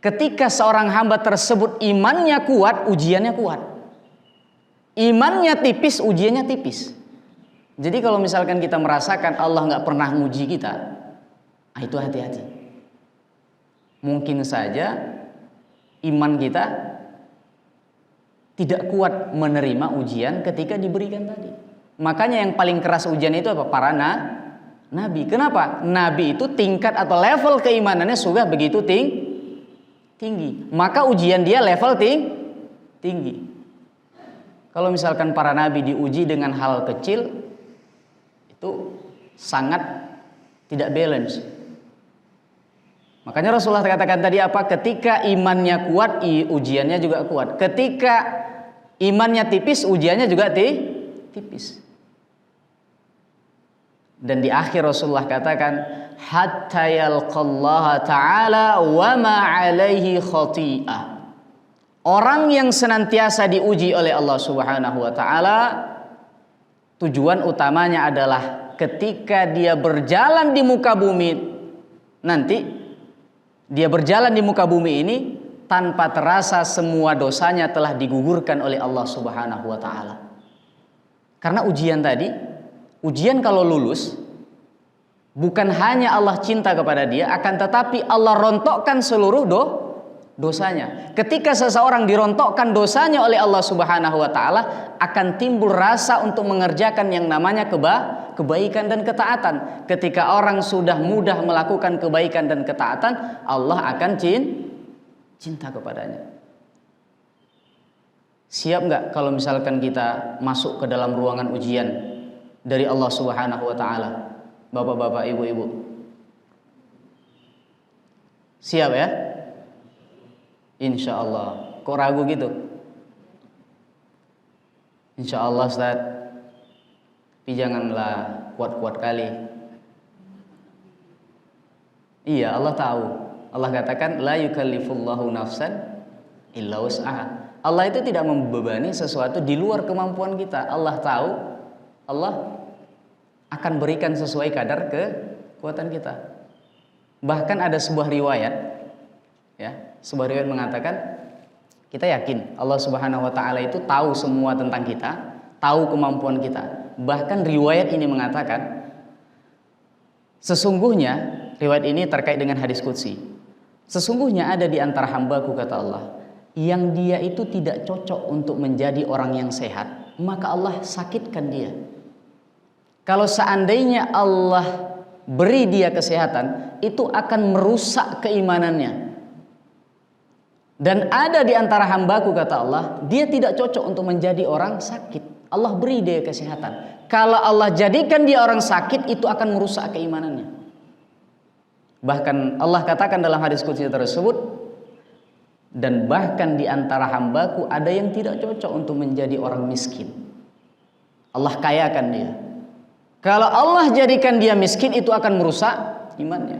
Ketika seorang hamba tersebut imannya kuat, ujiannya kuat. Imannya tipis, ujiannya tipis. Jadi kalau misalkan kita merasakan Allah nggak pernah nguji kita, itu hati-hati. Mungkin saja iman kita tidak kuat menerima ujian ketika diberikan tadi. Makanya yang paling keras ujian itu apa? Para nabi. Kenapa? Nabi itu tingkat atau level keimanannya sudah begitu tinggi. Maka ujian dia level tinggi. Kalau misalkan para nabi diuji dengan hal kecil, itu sangat tidak balance. Makanya Rasulullah katakan tadi apa? Ketika imannya kuat, ujiannya juga kuat. Ketika imannya tipis, ujiannya juga tipis. Dan di akhir Rasulullah katakan, hatta yalqallaha ta'ala wa ma 'alaihi khati'ah. Orang yang senantiasa diuji oleh Allah Subhanahu wa taala, tujuan utamanya adalah ketika dia berjalan di muka bumi nanti, dia berjalan di muka bumi ini tanpa terasa semua dosanya telah digugurkan oleh Allah Subhanahu wa taala. Karena ujian tadi, ujian kalau lulus, bukan hanya Allah cinta kepada dia, akan tetapi Allah rontokkan seluruh dosanya. Ketika seseorang dirontokkan dosanya oleh Allah Subhanahu wa taala, akan timbul rasa untuk mengerjakan yang namanya kebaikan dan ketaatan. Ketika orang sudah mudah melakukan kebaikan dan ketaatan, Allah akan cinta kepadanya. Siap nggak kalau misalkan kita masuk ke dalam ruangan ujian dari Allah Subhanahu wa taala? Bapak-bapak, ibu-ibu. Siap ya? Insya Allah. Kok ragu gitu? Insya Allah Ustaz. Tapi janganlah kuat-kuat kali. Iya, Allah tahu. Allah katakan la yukallifullahu nafsan illa wus'aha. Allah itu tidak membebani sesuatu di luar kemampuan kita. Allah tahu. Allah akan berikan sesuai kadar kekuatan kita. Bahkan ada sebuah riwayat, ya, sebuah riwayat mengatakan, kita yakin Allah Subhanahu wa taala itu tahu semua tentang kita, tahu kemampuan kita. Bahkan riwayat ini mengatakan, sesungguhnya, riwayat ini terkait dengan hadis qudsi, sesungguhnya ada di antara hambaku, kata Allah, yang dia itu tidak cocok untuk menjadi orang yang sehat, maka Allah sakitkan dia. Kalau seandainya Allah beri dia kesehatan, itu akan merusak keimanannya. Dan ada di antara hambaku, kata Allah, dia tidak cocok untuk menjadi orang sakit. Allah beri dia kesehatan. Kalau Allah jadikan dia orang sakit, itu akan merusak keimanannya. Bahkan Allah katakan dalam hadis qudsi tersebut, dan bahkan di antara hambaku ada yang tidak cocok untuk menjadi orang miskin. Allah kayakan dia. Kalau Allah jadikan dia miskin, itu akan merusak imannya.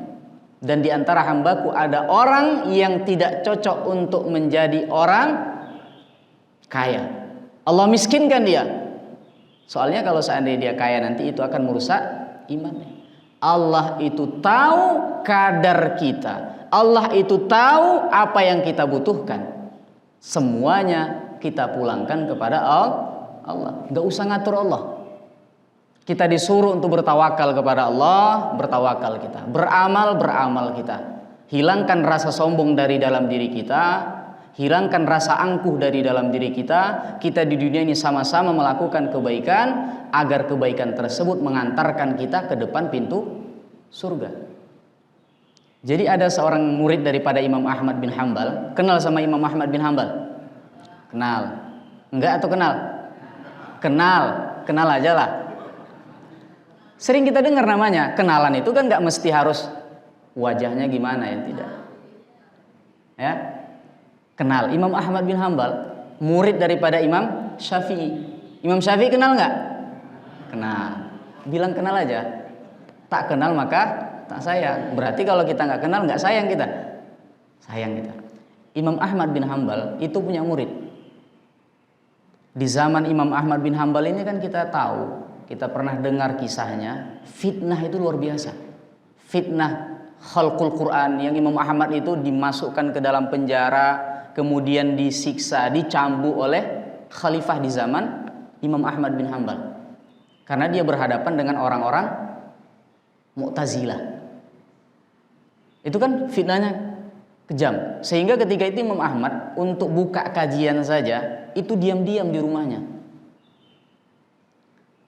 Dan di antara hambaku ada orang yang tidak cocok untuk menjadi orang kaya. Allah miskinkan dia. Soalnya kalau seandainya dia kaya nanti, itu akan merusak imannya. Allah itu tahu kadar kita. Allah itu tahu apa yang kita butuhkan. Semuanya kita pulangkan kepada Allah. Gak usah ngatur Allah. Kita disuruh untuk bertawakal kepada Allah, bertawakal kita. Beramal kita. Hilangkan rasa sombong dari dalam diri kita. Hilangkan rasa angkuh dari dalam diri kita. Kita di dunia ini sama-sama melakukan kebaikan, agar kebaikan tersebut mengantarkan kita ke depan pintu surga. Jadi ada seorang murid daripada Imam Ahmad bin Hanbal. Kenal sama Imam Ahmad bin Hanbal? Kenal? Enggak atau kenal? Kenal aja lah. Sering kita dengar namanya. Kenalan itu kan nggak mesti harus wajahnya gimana, ya, tidak. Ya, kenal Imam Ahmad bin Hanbal, murid daripada Imam Syafi'i. Imam Syafi'i kenal nggak? Kenal. Bilang kenal aja. tak kenal maka tak sayang. Berarti kalau kita nggak kenal nggak sayang kita. Sayang kita. Imam Ahmad bin Hambal itu punya murid. Di zaman Imam Ahmad bin Hambal ini kan kita tahu, kita pernah dengar kisahnya, fitnah itu luar biasa. Fitnah khalqul Quran yang Imam Ahmad itu dimasukkan ke dalam penjara, kemudian disiksa, dicambuk oleh khalifah di zaman Imam Ahmad bin Hambal. Karena dia berhadapan dengan orang-orang Mu'tazilah. Itu kan fitnahnya kejam. Sehingga ketika itu Imam Ahmad untuk buka kajian saja itu diam-diam di rumahnya.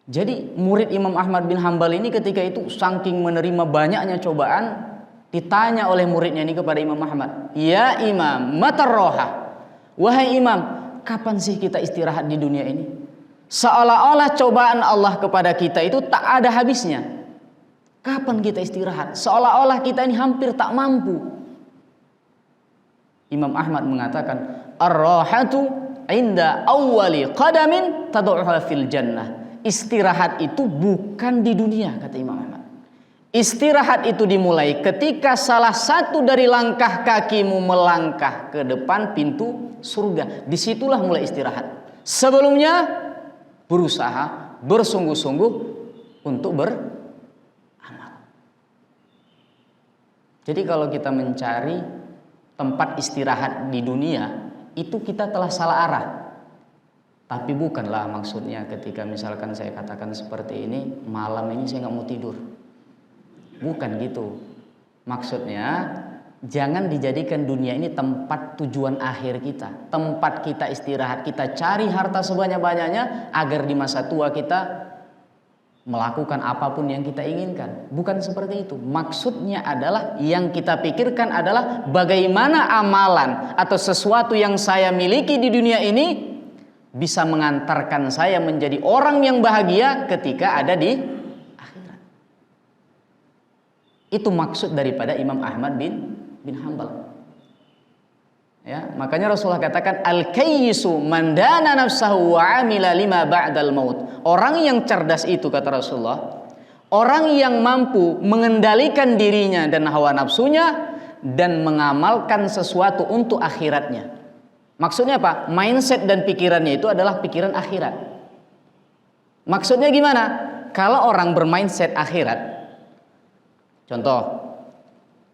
Jadi murid Imam Ahmad bin Hambal ini ketika itu saking menerima banyaknya cobaan, ditanya oleh muridnya ini kepada Imam Ahmad, "Ya Imam, matar roha?" Wahai Imam, kapan sih kita istirahat di dunia ini? Seolah-olah cobaan Allah kepada kita itu tak ada habisnya. Kapan kita istirahat? Seolah-olah kita ini hampir tak mampu. Imam Ahmad mengatakan, "Ar-rahatu inda awwali qadamin tad'uha fil jannah." Istirahat itu bukan di dunia, kata Imam Ahmad. Istirahat itu dimulai ketika salah satu dari langkah kakimu melangkah ke depan pintu surga. Disitulah mulai istirahat. Sebelumnya berusaha bersungguh-sungguh untuk beramal. Jadi kalau kita mencari tempat istirahat di dunia, itu kita telah salah arah. Tapi bukanlah maksudnya ketika misalkan saya katakan seperti ini, malam ini saya nggak mau tidur. Bukan gitu. Maksudnya jangan dijadikan dunia ini tempat tujuan akhir kita, tempat kita istirahat, kita cari harta sebanyak-banyaknya agar di masa tua kita melakukan apapun yang kita inginkan. Bukan seperti itu. Maksudnya adalah yang kita pikirkan adalah bagaimana amalan atau sesuatu yang saya miliki di dunia ini bisa mengantarkan saya menjadi orang yang bahagia ketika ada di akhirat. Itu maksud daripada Imam Ahmad bin Hambal. Ya, makanya Rasulullah katakan al-kayyisu man dana nafsahu wa amila lima ba'dal maut. Orang yang cerdas itu, kata Rasulullah, orang yang mampu mengendalikan dirinya dan hawa nafsunya dan mengamalkan sesuatu untuk akhiratnya. Maksudnya apa? Mindset dan pikirannya itu adalah pikiran akhirat. Maksudnya gimana? Kalau orang bermindset akhirat, contoh,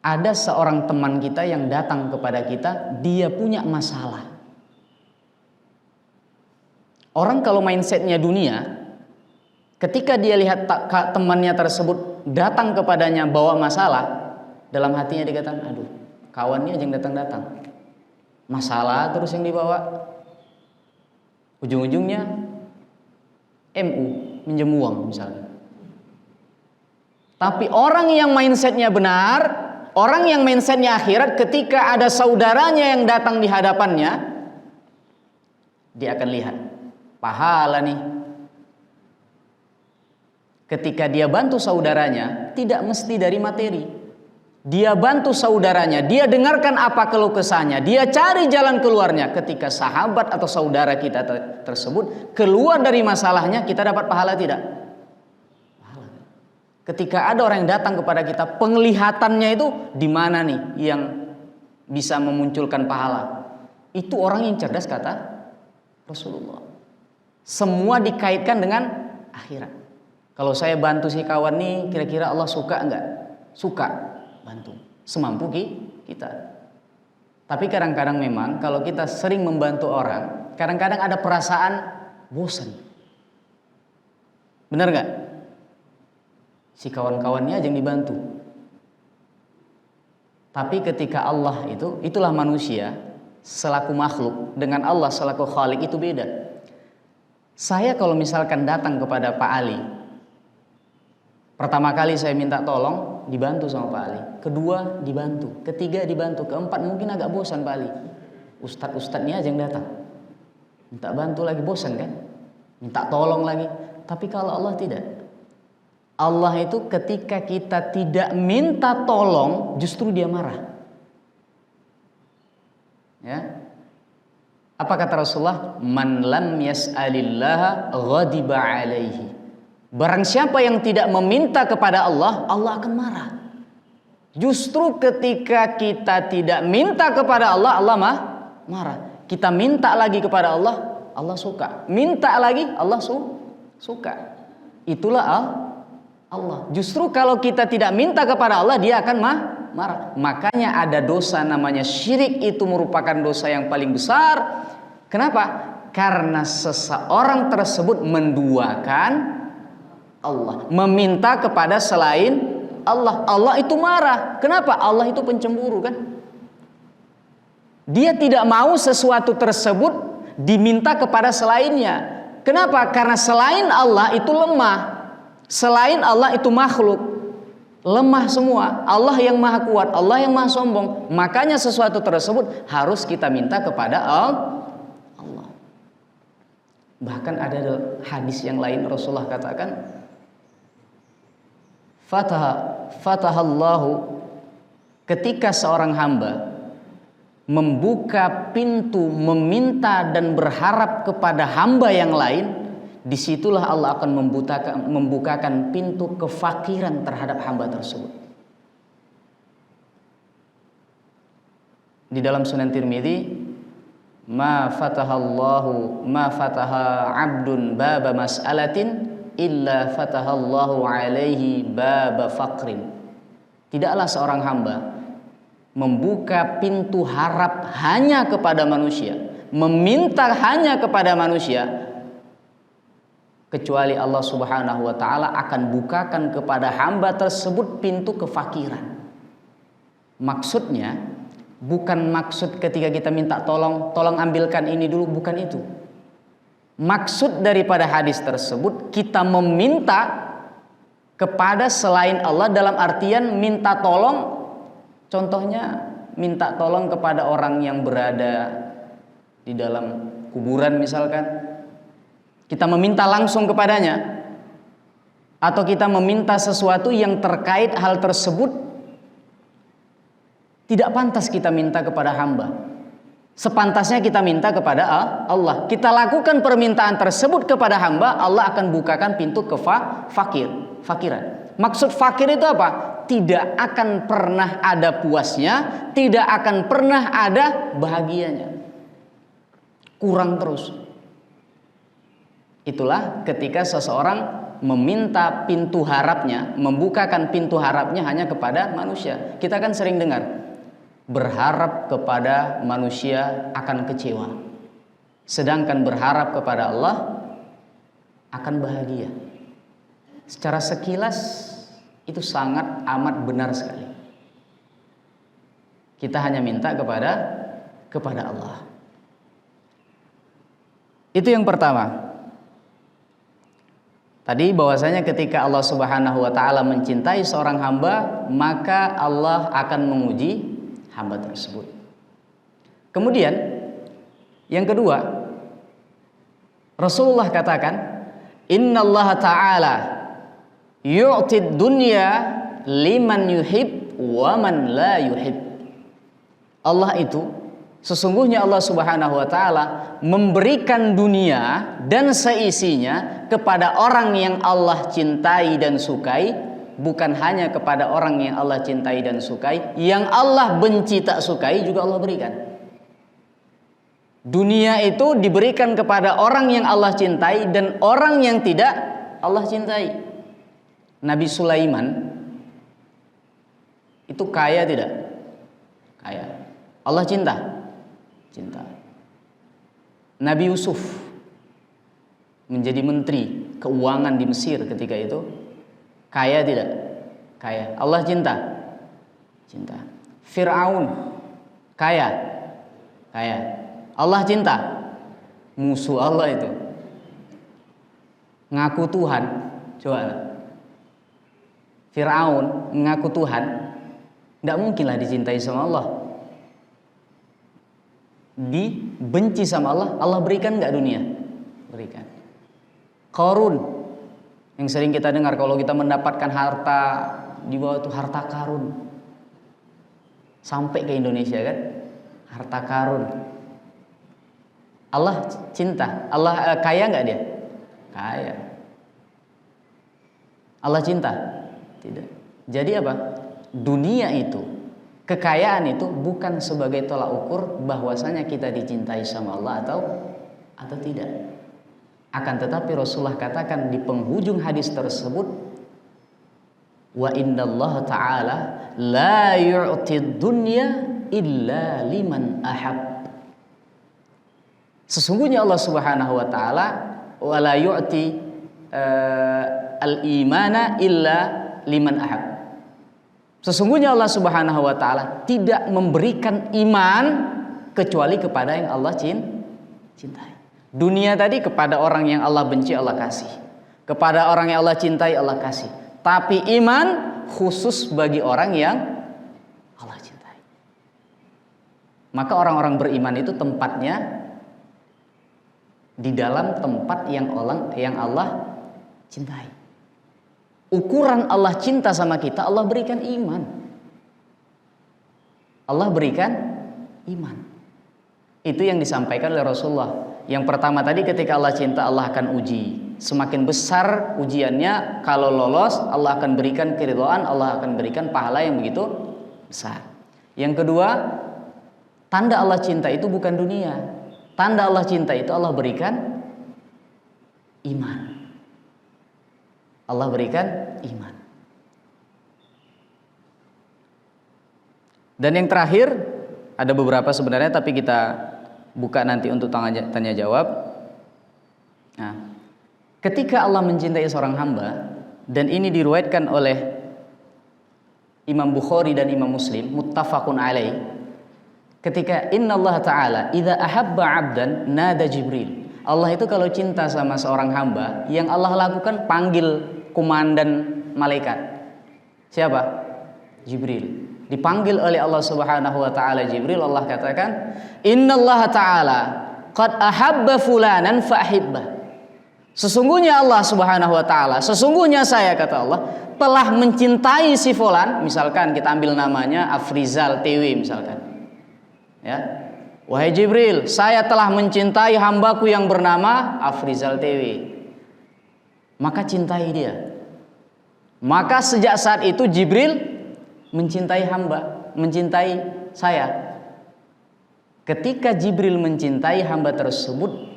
ada seorang teman kita yang datang kepada kita, dia punya masalah. Orang kalau mindsetnya dunia, ketika dia lihat temannya tersebut datang kepadanya bawa masalah, dalam hatinya dia katakan, aduh, kawannya aja yang datang-datang, masalah terus yang dibawa. Ujung-ujungnya MU, minjem uang misalnya. Tapi orang yang mindsetnya benar, orang yang mindsetnya akhirat, ketika ada saudaranya yang datang di hadapannya, dia akan lihat pahala nih. Ketika dia bantu saudaranya, tidak mesti dari materi. Dia bantu saudaranya, dia dengarkan apa keluh kesahnya, dia cari jalan keluarnya. Ketika sahabat atau saudara kita tersebut keluar dari masalahnya, kita dapat pahala tidak? Pahala. Ketika ada orang yang datang kepada kita, penglihatannya itu di mana nih yang bisa memunculkan pahala? Itu orang yang cerdas, kata Rasulullah. Semua dikaitkan dengan akhirat. Kalau saya bantu si kawan nih, kira-kira Allah suka enggak? Suka. Bantu semampu kita. Tapi kadang-kadang memang kalau kita sering membantu orang, kadang-kadang ada perasaan bosan. Benar nggak? Si kawan-kawannya aja yang dibantu. Tapi ketika Allah itulah manusia selaku makhluk dengan Allah selaku khalik itu beda. Saya kalau misalkan datang kepada Pak Ali, pertama kali saya minta tolong, dibantu sama Pak Ali. Kedua dibantu, ketiga dibantu, keempat mungkin agak bosan Pak Ali. Ustadz-ustadznya aja yang datang. Minta bantu lagi, bosan kan? Minta tolong lagi. Tapi kalau Allah tidak. Allah itu ketika kita tidak minta tolong, justru dia marah. Ya. Apa kata Rasulullah? Man lam yas'alillaha ghadiba alaihi. Barang siapa yang tidak meminta kepada Allah, Allah akan marah. Justru ketika kita tidak minta kepada Allah, Allah marah. Kita minta lagi kepada Allah, Allah suka. Minta lagi, Allah suka. Itulah Allah. Justru kalau kita tidak minta kepada Allah, Dia akan marah. Makanya ada dosa namanya syirik, itu merupakan dosa yang paling besar. Kenapa? Karena seseorang tersebut menduakan Allah, meminta kepada selain Allah. Allah itu marah. Kenapa? Allah itu pencemburu kan? Dia tidak mau sesuatu tersebut diminta kepada selainnya. Kenapa? Karena selain Allah itu lemah. Selain Allah itu makhluk. Lemah semua. Allah yang maha kuat, Allah yang maha sombong. Makanya sesuatu tersebut harus kita minta kepada Allah. Bahkan ada hadis yang lain Rasulullah katakan, Fatahallahu, ketika seorang hamba membuka pintu meminta dan berharap kepada hamba yang lain, disitulah Allah akan membukakan pintu kefakiran terhadap hamba tersebut. Di dalam Sunan Tirmidzi, ma fataha 'abdun baba mas'alatin illa fatahallahu alaihi baba faqrin. Tidaklah seorang hamba membuka pintu harap hanya kepada manusia, meminta hanya kepada manusia, kecuali Allah Subhanahu wa taala akan bukakan kepada hamba tersebut pintu kefakiran. Maksudnya bukan maksud ketika kita minta tolong ambilkan ini dulu, bukan itu. Maksud daripada hadis tersebut, kita meminta kepada selain Allah dalam artian minta tolong. Contohnya minta tolong kepada orang yang berada di dalam kuburan misalkan. Kita meminta langsung kepadanya. Atau kita meminta sesuatu yang terkait hal tersebut, tidak pantas kita minta kepada hamba. Sepantasnya kita minta kepada Allah. Kita lakukan permintaan tersebut kepada hamba, Allah akan bukakan pintu fakiran. Maksud fakir itu apa? Tidak akan pernah ada puasnya, tidak akan pernah ada bahagianya. Kurang terus. Itulah ketika seseorang meminta pintu harapnya, membukakan pintu harapnya hanya kepada manusia. Kita kan sering dengar, berharap kepada manusia akan kecewa, sedangkan berharap kepada Allah akan bahagia. Secara sekilas itu sangat amat benar sekali. Kita hanya minta kepada Allah. Itu yang pertama. Tadi bahwasanya ketika Allah Subhanahu wa taala mencintai seorang hamba, maka Allah akan menguji hamba tersebut. Kemudian yang kedua, Rasulullah katakan, innallaha ta'ala yu'tid dunya liman yuhib wa man la yuhib. Allah itu, sesungguhnya Allah Subhanahu wa taala memberikan dunia dan seisinya kepada orang yang Allah cintai dan sukai. Bukan hanya kepada orang yang Allah cintai dan sukai, yang Allah benci tak sukai juga Allah berikan. Dunia itu diberikan kepada orang yang Allah cintai dan orang yang tidak Allah cintai. Nabi Sulaiman itu kaya tidak? Kaya. Allah cinta? Cinta. Nabi Yusuf menjadi menteri keuangan di Mesir ketika itu. Kaya tidak? Kaya. Allah cinta? Cinta. Fir'aun kaya? Kaya. Allah cinta? Musuh Allah itu. Ngaku Tuhan. Coba. Fir'aun mengaku Tuhan, tidak mungkinlah dicintai sama Allah. Dibenci sama Allah. Allah berikan nggak dunia? Berikan. Qarun, yang sering kita dengar kalau kita mendapatkan harta di bawah itu harta karun, sampai ke Indonesia kan, harta karun. Allah cinta, Allah kaya nggak dia? Kaya. Allah cinta? Tidak. Jadi apa? Dunia itu, kekayaan itu bukan sebagai tolak ukur bahwasanya kita dicintai sama Allah atau tidak. Akan tetapi Rasulullah katakan di penghujung hadis tersebut, wa innallaha ta'ala la yu'tid dunya illa liman ahab. Sesungguhnya Allah Subhanahu wa taala wala yu'ti al-imana illa liman ahab. Sesungguhnya Allah Subhanahu wa taala tidak memberikan iman kecuali kepada yang Allah cintai. Dunia tadi kepada orang yang Allah benci Allah kasih. Kepada orang yang Allah cintai Allah kasih. Tapi iman khusus bagi orang yang Allah cintai. Maka orang-orang beriman itu tempatnya di dalam tempat yang Allah cintai. Ukuran Allah cinta sama kita, Allah berikan iman. Allah berikan iman. Itu yang disampaikan oleh Rasulullah. Yang pertama tadi ketika Allah cinta, Allah akan uji. Semakin besar ujiannya, kalau lolos Allah akan berikan keridhaan, Allah akan berikan pahala yang begitu besar. Yang kedua, tanda Allah cinta itu bukan dunia. Tanda Allah cinta itu Allah berikan iman. Allah berikan iman. Dan yang terakhir, ada beberapa sebenarnya tapi kita buka nanti untuk tanya jawab. Nah, ketika Allah mencintai seorang hamba, dan ini diriwayatkan oleh Imam Bukhari dan Imam Muslim, muttafaqun alaih. Ketika innallaha ta'ala idza ahabba 'abdan nada Jibril. Allah itu kalau cinta sama seorang hamba, yang Allah lakukan panggil komandan malaikat. Siapa? Jibril. Dipanggil oleh Allah Subhanahu wa taala Jibril, Allah katakan, "Innallaha ta'ala qad ahabba fulanan fa'hibbah." Sesungguhnya Allah Subhanahu wa taala, sesungguhnya saya, kata Allah, telah mencintai si fulan, misalkan kita ambil namanya Afrizal TW misalkan. Ya. Wahai Jibril, saya telah mencintai hambaku yang bernama Afrizal TW. Maka cintai dia. Maka sejak saat itu Jibril mencintai hamba, mencintai saya. Ketika Jibril mencintai hamba tersebut,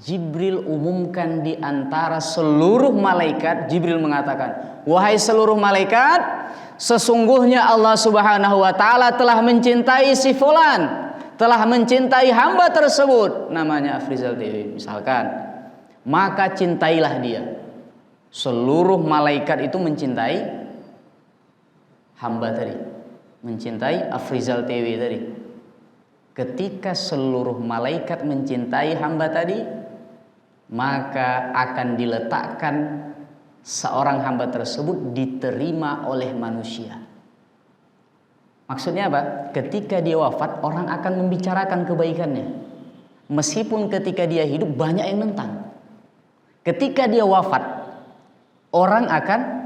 Jibril umumkan di antara seluruh malaikat. Jibril mengatakan, wahai seluruh malaikat, sesungguhnya Allah Subhanahu wa taala telah mencintai si fulan, telah mencintai hamba tersebut, namanya Afrizal TV misalkan. Maka cintailah dia. Seluruh malaikat itu mencintai hamba tadi, mencintai Afrizal TV tadi. Ketika seluruh malaikat mencintai hamba tadi, maka akan diletakkan seorang hamba tersebut diterima oleh manusia. Maksudnya apa? Ketika dia wafat, orang akan membicarakan kebaikannya. Meskipun ketika dia hidup banyak yang nentang. Ketika dia wafat, orang akan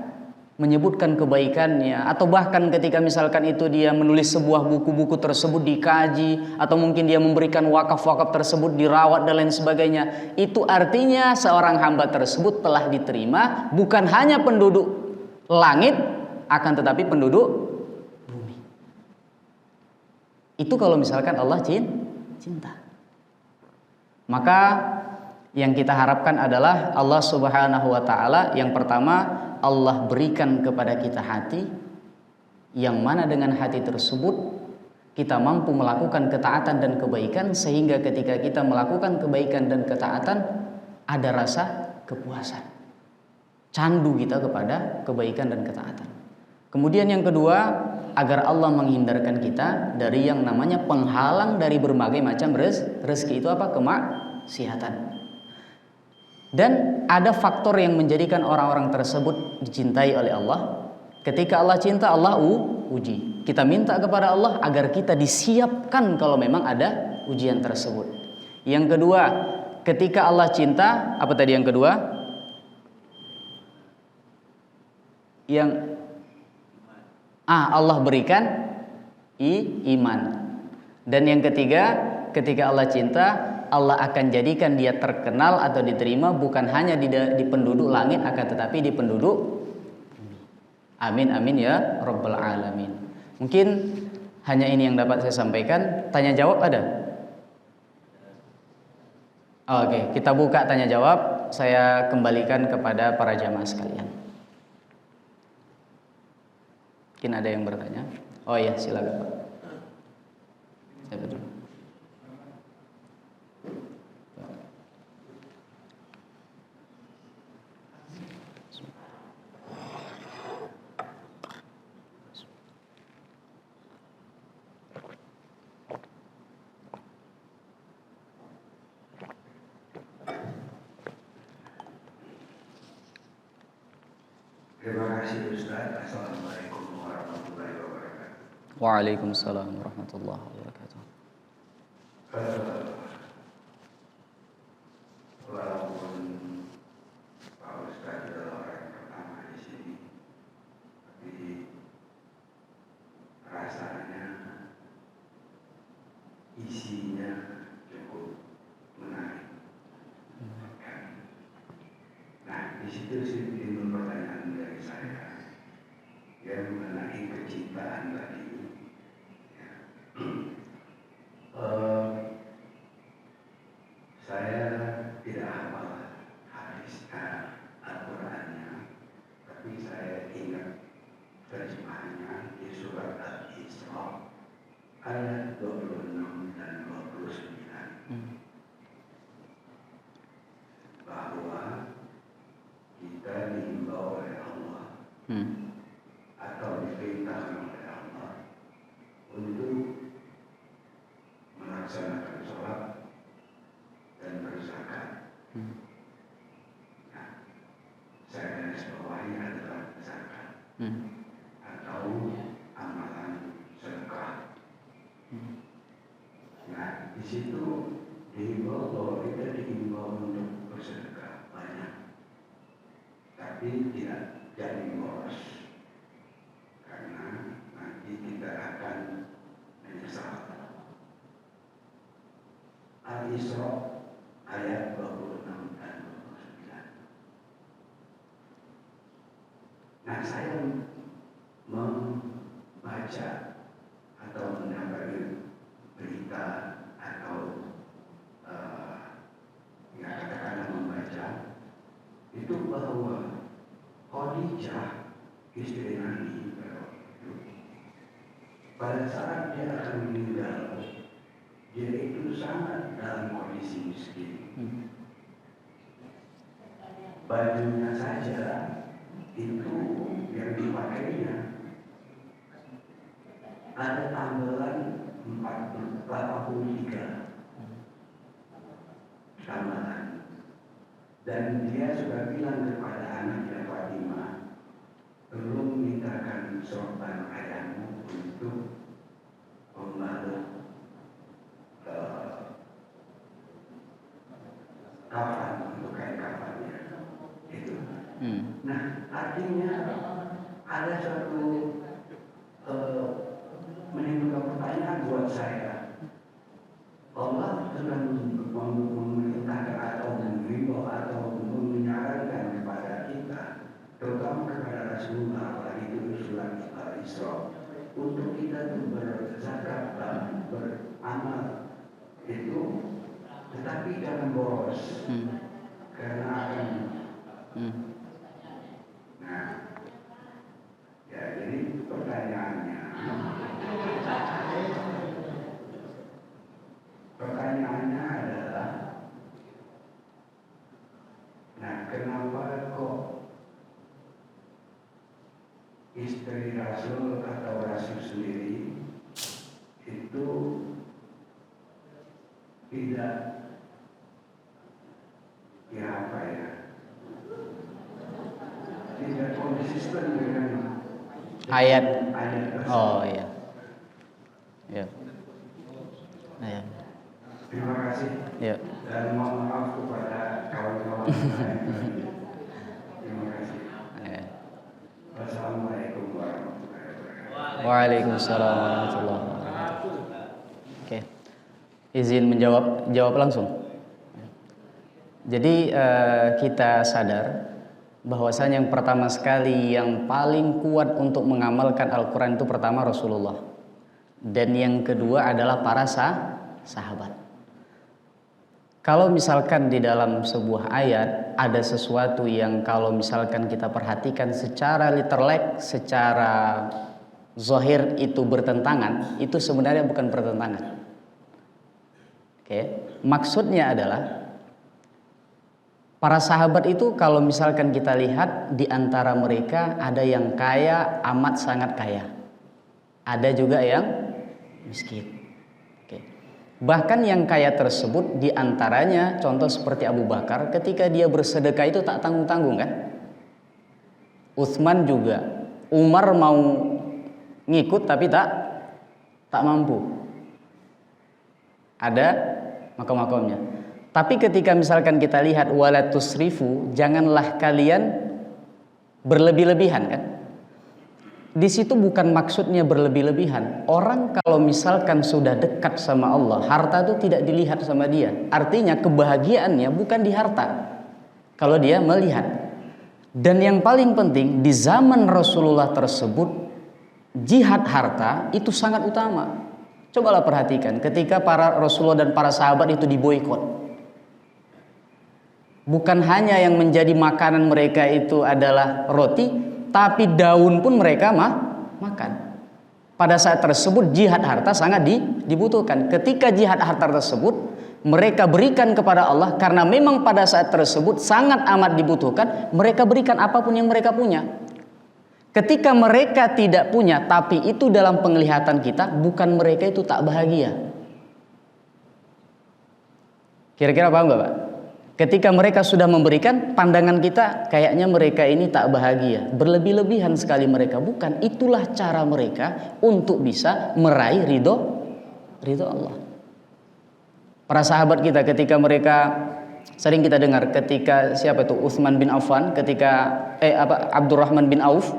menyebutkan kebaikannya, atau bahkan ketika misalkan itu dia menulis sebuah buku-buku tersebut dikaji, atau mungkin dia memberikan wakaf-wakaf tersebut dirawat dan lain sebagainya. Itu artinya seorang hamba tersebut telah diterima bukan hanya penduduk langit, akan tetapi penduduk bumi. Itu kalau misalkan Allah cinta. Maka yang kita harapkan adalah Allah Subhanahu wa taala, yang pertama Allah berikan kepada kita hati yang mana dengan hati tersebut kita mampu melakukan ketaatan dan kebaikan, sehingga ketika kita melakukan kebaikan dan ketaatan ada rasa kepuasan, candu kita kepada kebaikan dan ketaatan. Kemudian yang kedua, agar Allah menghindarkan kita dari yang namanya penghalang dari berbagai macam rezeki. Itu apa? Kemaksiatan. Dan ada faktor yang menjadikan orang-orang tersebut dicintai oleh Allah. Ketika Allah cinta, Allah uji. Kita minta kepada Allah agar kita disiapkan kalau memang ada ujian tersebut. Yang kedua, ketika Allah cinta, apa tadi yang kedua? Allah berikan iman. Dan yang ketiga, ketika Allah cinta, Allah akan jadikan dia terkenal atau diterima bukan hanya di penduduk langit, akan tetapi di penduduk Amin amin ya rabbal alamin. Mungkin hanya ini yang dapat saya sampaikan. Tanya jawab ada? Oke, kita buka tanya jawab. Saya kembalikan kepada para jamaah sekalian. Mungkin ada yang bertanya. Oh iya, silakan Pak. Siapa dulu? Terima kasih Ustaz. Assalamualaikum warahmatullahi wabarakatuh. Waalaikumsalam warahmatullahi wabarakatuh. Walaupun Pak Ustaz adalah orang yang pertama di sini, tapi rasanya isinya cukup menarik. Nah, di situ sih timbul pertanyaan dari saya yang mengenai kecintaan tadi. Ya. Saya tidak hafal hadis Al-Qur'annya, tapi saya ingat terjemahannya di surat Al-Isra ayat 26 dan 29 bahwa kita dihimbau oleh Allah atau diperintahkan oleh Allah untuk melaksanakan sholat dan berzakat. Nah, saya garis bawahi adalah zakat atau amalan sedekah. Nah, di situ dihimbau bahwa kita dihimbau untuk bersedekah banyak, tapi tidak jadi boros, karena nanti kita akan menyesal. Al-Isra ayat 26 dan 29. Nah, saya membaca atau mendapati berita atau ya katakanlah membaca itu bahwa Khadijah istri Nabi pada saat dia akan meninggal, dia itu sangat dalam kondisi miskin. Bajunya saja itu yang dipakainya ada tambalan 83 tambahan, dan dia sudah bilang kepada anaknya Fatimah, belum mintakan sorban ayahmu untuk membalut kafan, untuk kain kafannya itu. Nah, artinya ada suatu menimbulkan pertanyaan buat saya. Allah sudah memerintahkan atau menghimbau atau menyarankan kepada kita, terutama kepada Rasulullah, apalagi itu surat Al-Isra, untuk kita itu berzakat dan beramal itu, tetapi jangan boros, karena akan nah, ya, jadi pertanyaannya adalah, nah, kenapa kok istri Rasul atau Rasul sendiri itu tidak, ya apa ya, tidak konsisten dengan ayat. tersebut. Oh iya. Ya. Ya. Terima kasih. Ya. Dan mohon maaf kepada kawan-kawan lain. Terima kasih. Ya. Wassalamualaikum warahmatullahi wabarakatuh. Waalaikumsalam warahmatullahi wabarakatuh. Oke. Izin jawab langsung. Jadi kita sadar bahwasanya yang pertama sekali yang paling kuat untuk mengamalkan Al-Quran itu pertama Rasulullah, dan yang kedua adalah para sahabat. Kalau misalkan di dalam sebuah ayat ada sesuatu yang kalau misalkan kita perhatikan secara literal, secara zahir itu bertentangan, itu sebenarnya bukan pertentangan. Oke, maksudnya adalah para sahabat itu kalau misalkan kita lihat di antara mereka ada yang kaya, amat sangat kaya. Ada juga yang miskin. Bahkan yang kaya tersebut diantaranya contoh seperti Abu Bakar, ketika dia bersedekah itu tak tanggung-tanggung kan. Utsman juga. Umar mau ngikut tapi tak mampu. Ada makom-makomnya. Tapi ketika misalkan kita lihat wala tusrifu, janganlah kalian berlebih-lebihan kan. Di situ bukan maksudnya berlebih-lebihan. Orang kalau misalkan sudah dekat sama Allah, harta itu tidak dilihat sama dia. Artinya kebahagiaannya bukan di harta. Kalau dia melihat. Dan yang paling penting di zaman Rasulullah tersebut, jihad harta itu sangat utama. Cobalah perhatikan ketika para Rasulullah dan para sahabat itu diboikot. Bukan hanya yang menjadi makanan mereka itu adalah roti, tapi daun pun mereka makan. Pada saat tersebut jihad harta sangat dibutuhkan. Ketika jihad harta tersebut mereka berikan kepada Allah, karena memang pada saat tersebut sangat amat dibutuhkan, mereka berikan apapun yang mereka punya. Ketika mereka tidak punya, tapi itu dalam penglihatan kita, bukan mereka itu tak bahagia. Kira-kira paham gak Pak? Ketika mereka sudah memberikan, pandangan kita kayaknya mereka ini tak bahagia. Berlebih-lebihan sekali mereka. Bukan, itulah cara mereka untuk bisa meraih ridho Allah. Para sahabat kita ketika mereka, sering kita dengar ketika siapa itu Utsman bin Affan, ketika Abdurrahman bin Auf,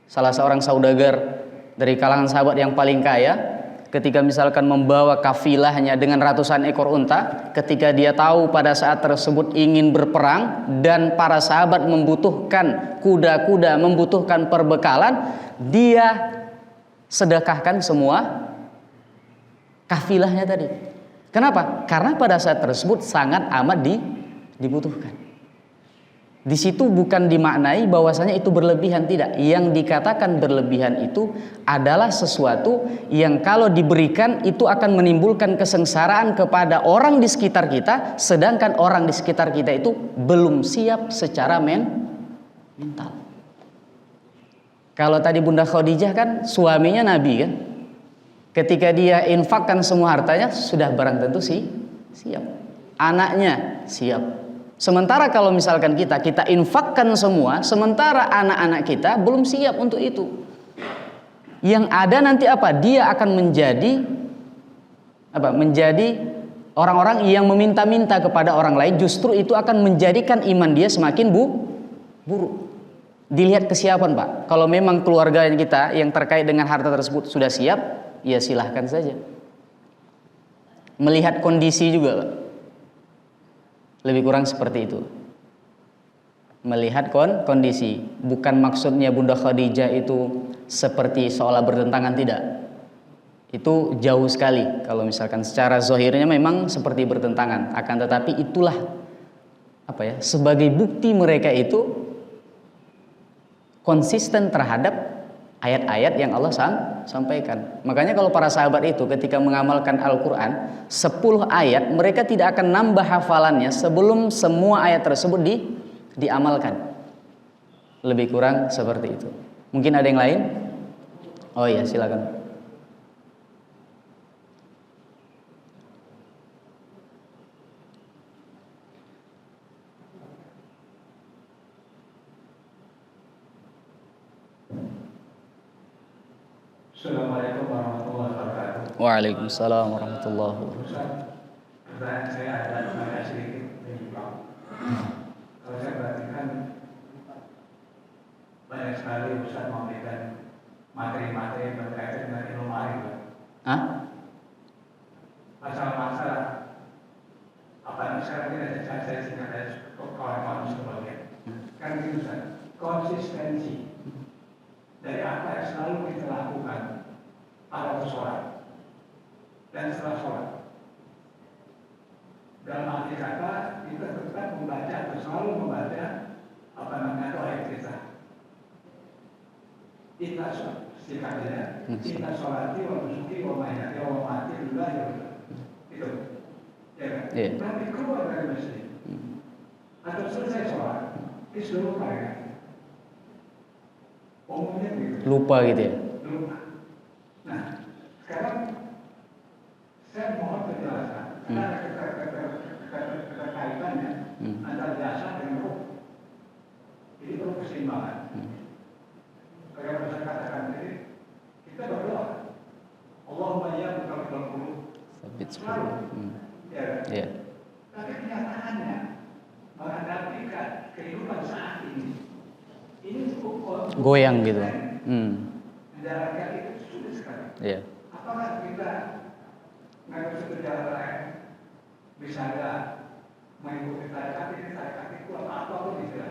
salah seorang saudagar dari kalangan sahabat yang paling kaya, ketika misalkan membawa kafilahnya dengan ratusan ekor unta, ketika dia tahu pada saat tersebut ingin berperang dan para sahabat membutuhkan kuda-kuda, membutuhkan perbekalan, dia sedekahkan semua kafilahnya tadi. Kenapa? Karena pada saat tersebut sangat amat dibutuhkan. Di situ bukan dimaknai bahwasanya itu berlebihan, tidak. Yang dikatakan berlebihan itu adalah sesuatu yang kalau diberikan itu akan menimbulkan kesengsaraan kepada orang di sekitar kita, sedangkan orang di sekitar kita itu belum siap secara mental. Kalau tadi Bunda Khadijah kan suaminya Nabi kan, ketika dia infakkan semua hartanya sudah barang tentu siap, anaknya siap. Sementara kalau misalkan kita infakkan semua, sementara anak-anak kita belum siap untuk itu. Yang ada nanti apa? Dia akan menjadi orang-orang yang meminta-minta kepada orang lain. Justru itu akan menjadikan iman dia semakin buruk. Dilihat kesiapan Pak. Kalau memang keluarga kita yang terkait dengan harta tersebut sudah siap, ya silahkan saja. Melihat kondisi juga Pak. Lebih kurang seperti itu. Melihat kondisi. Bukan maksudnya Bunda Khadijah itu seperti seolah bertentangan, tidak. Itu jauh sekali. Kalau misalkan secara zahirnya memang seperti bertentangan. Akan tetapi itulah sebagai bukti mereka itu konsisten terhadap ayat-ayat yang Allah sampaikan. Makanya kalau para sahabat itu ketika mengamalkan Al-Quran 10 ayat, mereka tidak akan nambah hafalannya sebelum semua ayat tersebut diamalkan. Lebih kurang seperti itu. Mungkin ada yang lain? Oh iya, silakan. Assalamualaikum warahmatullahi wabarakatuh. Waalaikumsalam warahmatullahi wabarakatuh. Ustaz, pertanyaan saya ada agak sedikit menyimpang. Kalau saya perhatikan banyak sekali Ustaz memberikan materi-materi berkaitan dengan ilmu ma'rifat. Masalah-masalah apa yang sekarang ini saya singkat kawan-kawan sebagian. Kan itu konsistensi dari apa yang selalu kita lakukan pada sholat dan setelah sholat. Dalam arti kata, kita tetap membaca atau selalu membaca apa namanya doa kita. Kita sikapnya, kita sholati wa nusuki wa mahyati wa mamati lillahi rabbil alamin. Itu, ya kan? Yeah. Tapi keluar dari masjid atau selesai sholat, itu sudah lupa ya. Umumnya begitu. Lupa gitu ya. Lupa. Nah, sekarang saya mohon penjelasan. Karena keterkaitannya antara jasa dengan ruh. Ini perlu keseimbangan. Bagaimana saya katakan tadi, kita berdoa. Allahumma ya muqallibal qulub. Selalu. Ya. Iya. Tapi kenyataannya menghadapi kehidupan saat ini cukup Goyang gitu. menjalankan itu sulit sekali. Iya. Apakah kita nggak bisa jalan lain? Bisa nggak mengikuti tarekat ini itu apa-apa pun bisa.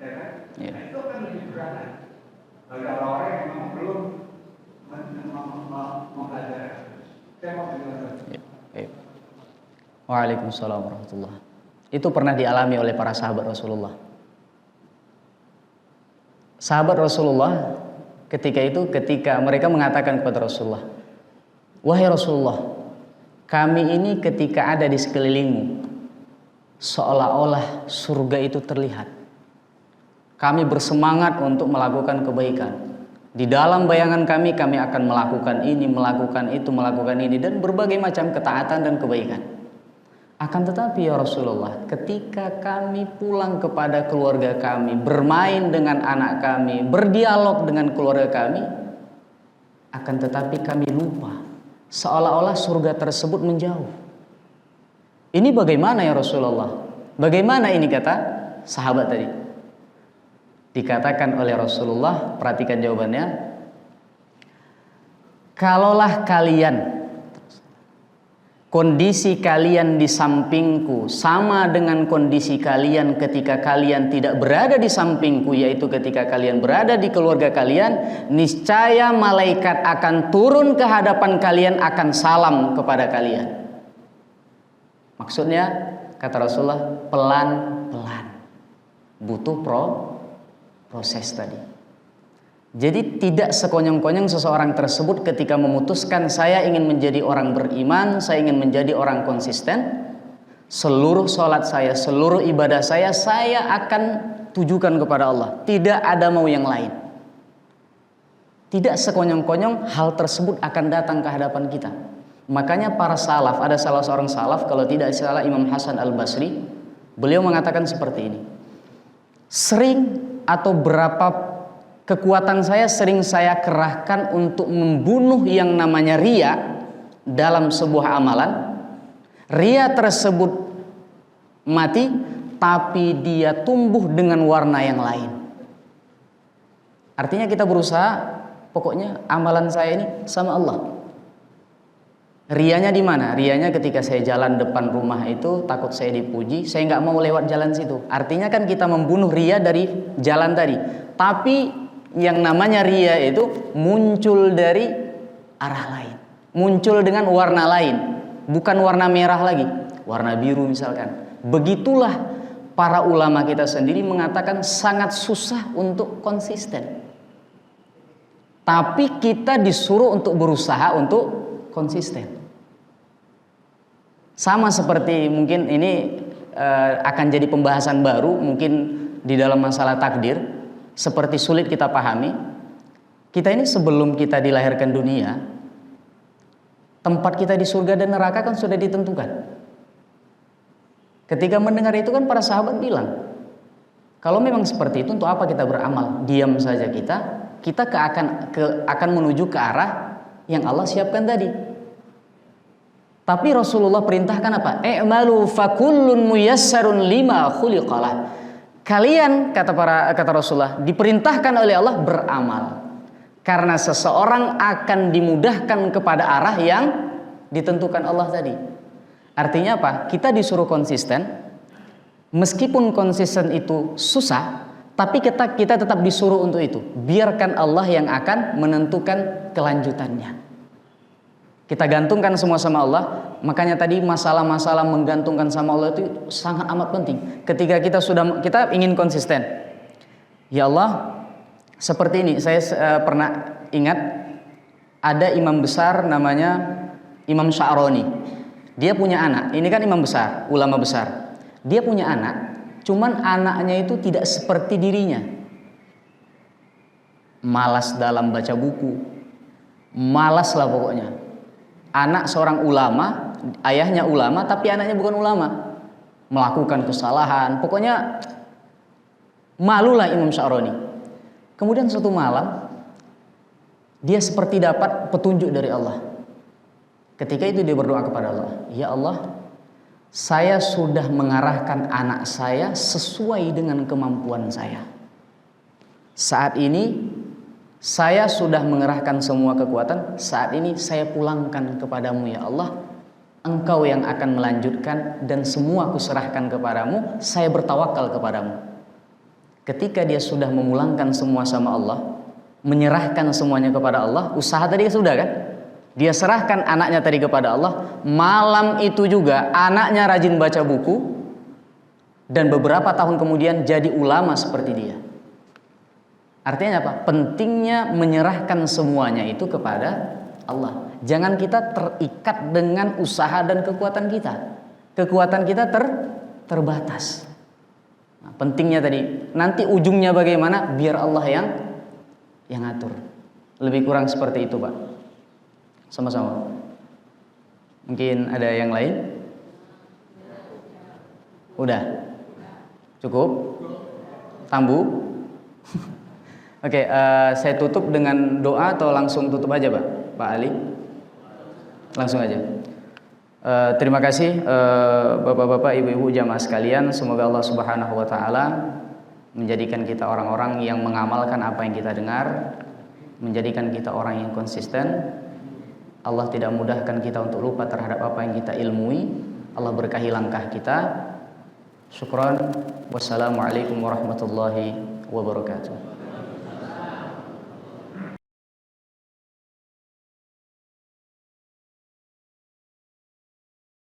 Ya kan? Iya. Nah, itu kan lebih berat bagi orang-orang yang memang belum mempelajari. Saya mau menjelaskan. Iya. Waalaikumsalam warahmatullahi. Itu pernah dialami oleh para sahabat Rasulullah. Sahabat Rasulullah ketika mereka mengatakan kepada Rasulullah, "Wahai Rasulullah, kami ini ketika ada di sekelilingmu seolah-olah surga itu terlihat. Kami bersemangat untuk melakukan kebaikan. Di dalam bayangan kami akan melakukan ini, melakukan itu, melakukan ini, dan berbagai macam ketaatan dan kebaikan. Akan tetapi ya Rasulullah, ketika kami pulang kepada keluarga kami, bermain dengan anak kami, berdialog dengan keluarga kami, akan tetapi kami lupa, seolah-olah surga tersebut menjauh. Ini bagaimana ya Rasulullah? Bagaimana ini?" kata sahabat tadi. Dikatakan oleh Rasulullah, perhatikan jawabannya, "Kalaulah kondisi kalian di sampingku sama dengan kondisi kalian ketika kalian tidak berada di sampingku, yaitu ketika kalian berada di keluarga kalian, niscaya malaikat akan turun ke hadapan kalian, akan salam kepada kalian." Maksudnya, kata Rasulullah, pelan-pelan. Butuh proses tadi. Jadi tidak sekonyong-konyong seseorang tersebut ketika memutuskan saya ingin menjadi orang beriman, saya ingin menjadi orang konsisten, seluruh sholat saya, seluruh ibadah saya akan tujukan kepada Allah. Tidak ada mau yang lain. Tidak sekonyong-konyong hal tersebut akan datang ke hadapan kita. Makanya para salaf, ada salah seorang salaf, kalau tidak salah Imam Hasan Al-Basri, beliau mengatakan seperti ini. Sering atau berapa kekuatan saya sering saya kerahkan untuk membunuh yang namanya riya dalam sebuah amalan. Riya tersebut mati, tapi dia tumbuh dengan warna yang lain. Artinya kita berusaha, pokoknya amalan saya ini sama Allah. Riyanya di mana? Riyanya ketika saya jalan depan rumah itu takut saya dipuji, saya nggak mau lewat jalan situ. Artinya kan kita membunuh riya dari jalan tadi. Tapi yang namanya riya itu muncul dari arah lain, muncul dengan warna lain, bukan warna merah lagi, warna biru misalkan. Begitulah para ulama kita sendiri mengatakan sangat susah untuk konsisten. Tapi kita disuruh untuk berusaha untuk konsisten. Sama seperti mungkin ini akan jadi pembahasan baru mungkin di dalam masalah takdir, seperti sulit kita pahami. Kita ini sebelum kita dilahirkan dunia, tempat kita di surga dan neraka kan sudah ditentukan. Ketika mendengar itu kan para sahabat bilang, kalau memang seperti itu untuk apa kita beramal? Diam saja kita akan menuju ke arah yang Allah siapkan tadi. Tapi Rasulullah perintahkan apa? I'malu fakullun muyassarun lima khuliqalah. Kalian kata Rasulullah diperintahkan oleh Allah beramal. Karena seseorang akan dimudahkan kepada arah yang ditentukan Allah tadi. Artinya apa? Kita disuruh konsisten. Meskipun konsisten itu susah, Tapi kita tetap disuruh untuk itu. Biarkan Allah yang akan menentukan kelanjutannya. Kita gantungkan semua sama Allah. Makanya tadi masalah-masalah menggantungkan sama Allah itu sangat amat penting. Ketika kita ingin konsisten. Ya Allah, seperti ini. Saya pernah ingat ada imam besar namanya Imam Sya'rani. Dia punya anak. Ini kan imam besar, ulama besar. Dia punya anak. Cuman anaknya itu tidak seperti dirinya. Malas dalam baca buku. Malas lah pokoknya. Anak seorang ulama, ayahnya ulama tapi anaknya bukan ulama. Melakukan kesalahan. Pokoknya malulah Imam Sya'rani. Kemudian suatu malam dia seperti dapat petunjuk dari Allah. Ketika itu dia berdoa kepada Allah. Ya Allah, saya sudah mengarahkan anak saya sesuai dengan kemampuan saya. Saat ini saya sudah mengerahkan semua kekuatan. Saat ini saya pulangkan kepadamu ya Allah. Engkau yang akan melanjutkan dan semua kuserahkan kepadamu. Saya bertawakal kepadamu. Ketika dia sudah memulangkan semua sama Allah, menyerahkan semuanya kepada Allah, usaha tadi sudah kan? Dia serahkan anaknya tadi kepada Allah. Malam itu juga anaknya rajin baca buku. Dan beberapa tahun kemudian jadi ulama seperti dia. Artinya apa? Pentingnya menyerahkan semuanya itu kepada Allah. Jangan kita terikat dengan usaha dan kekuatan kita. Kekuatan kita terbatas. Nah, pentingnya tadi. Nanti ujungnya bagaimana? Biar Allah yang atur. Lebih kurang seperti itu Pak. Sama-sama. Mungkin ada yang lain? Udah? Cukup? Tambu? Oke, saya tutup dengan doa atau langsung tutup aja Pak Ali? Langsung aja. Terima kasih Bapak-bapak, Ibu-ibu jamaah sekalian. Semoga Allah Subhanahu wa taala menjadikan kita orang-orang yang mengamalkan apa yang kita dengar, menjadikan kita orang yang konsisten. Allah tidak mudahkan kita untuk lupa terhadap apa yang kita ilmui. Allah berkahi langkah kita. Syukran. Wassalamualaikum warahmatullahi wabarakatuh.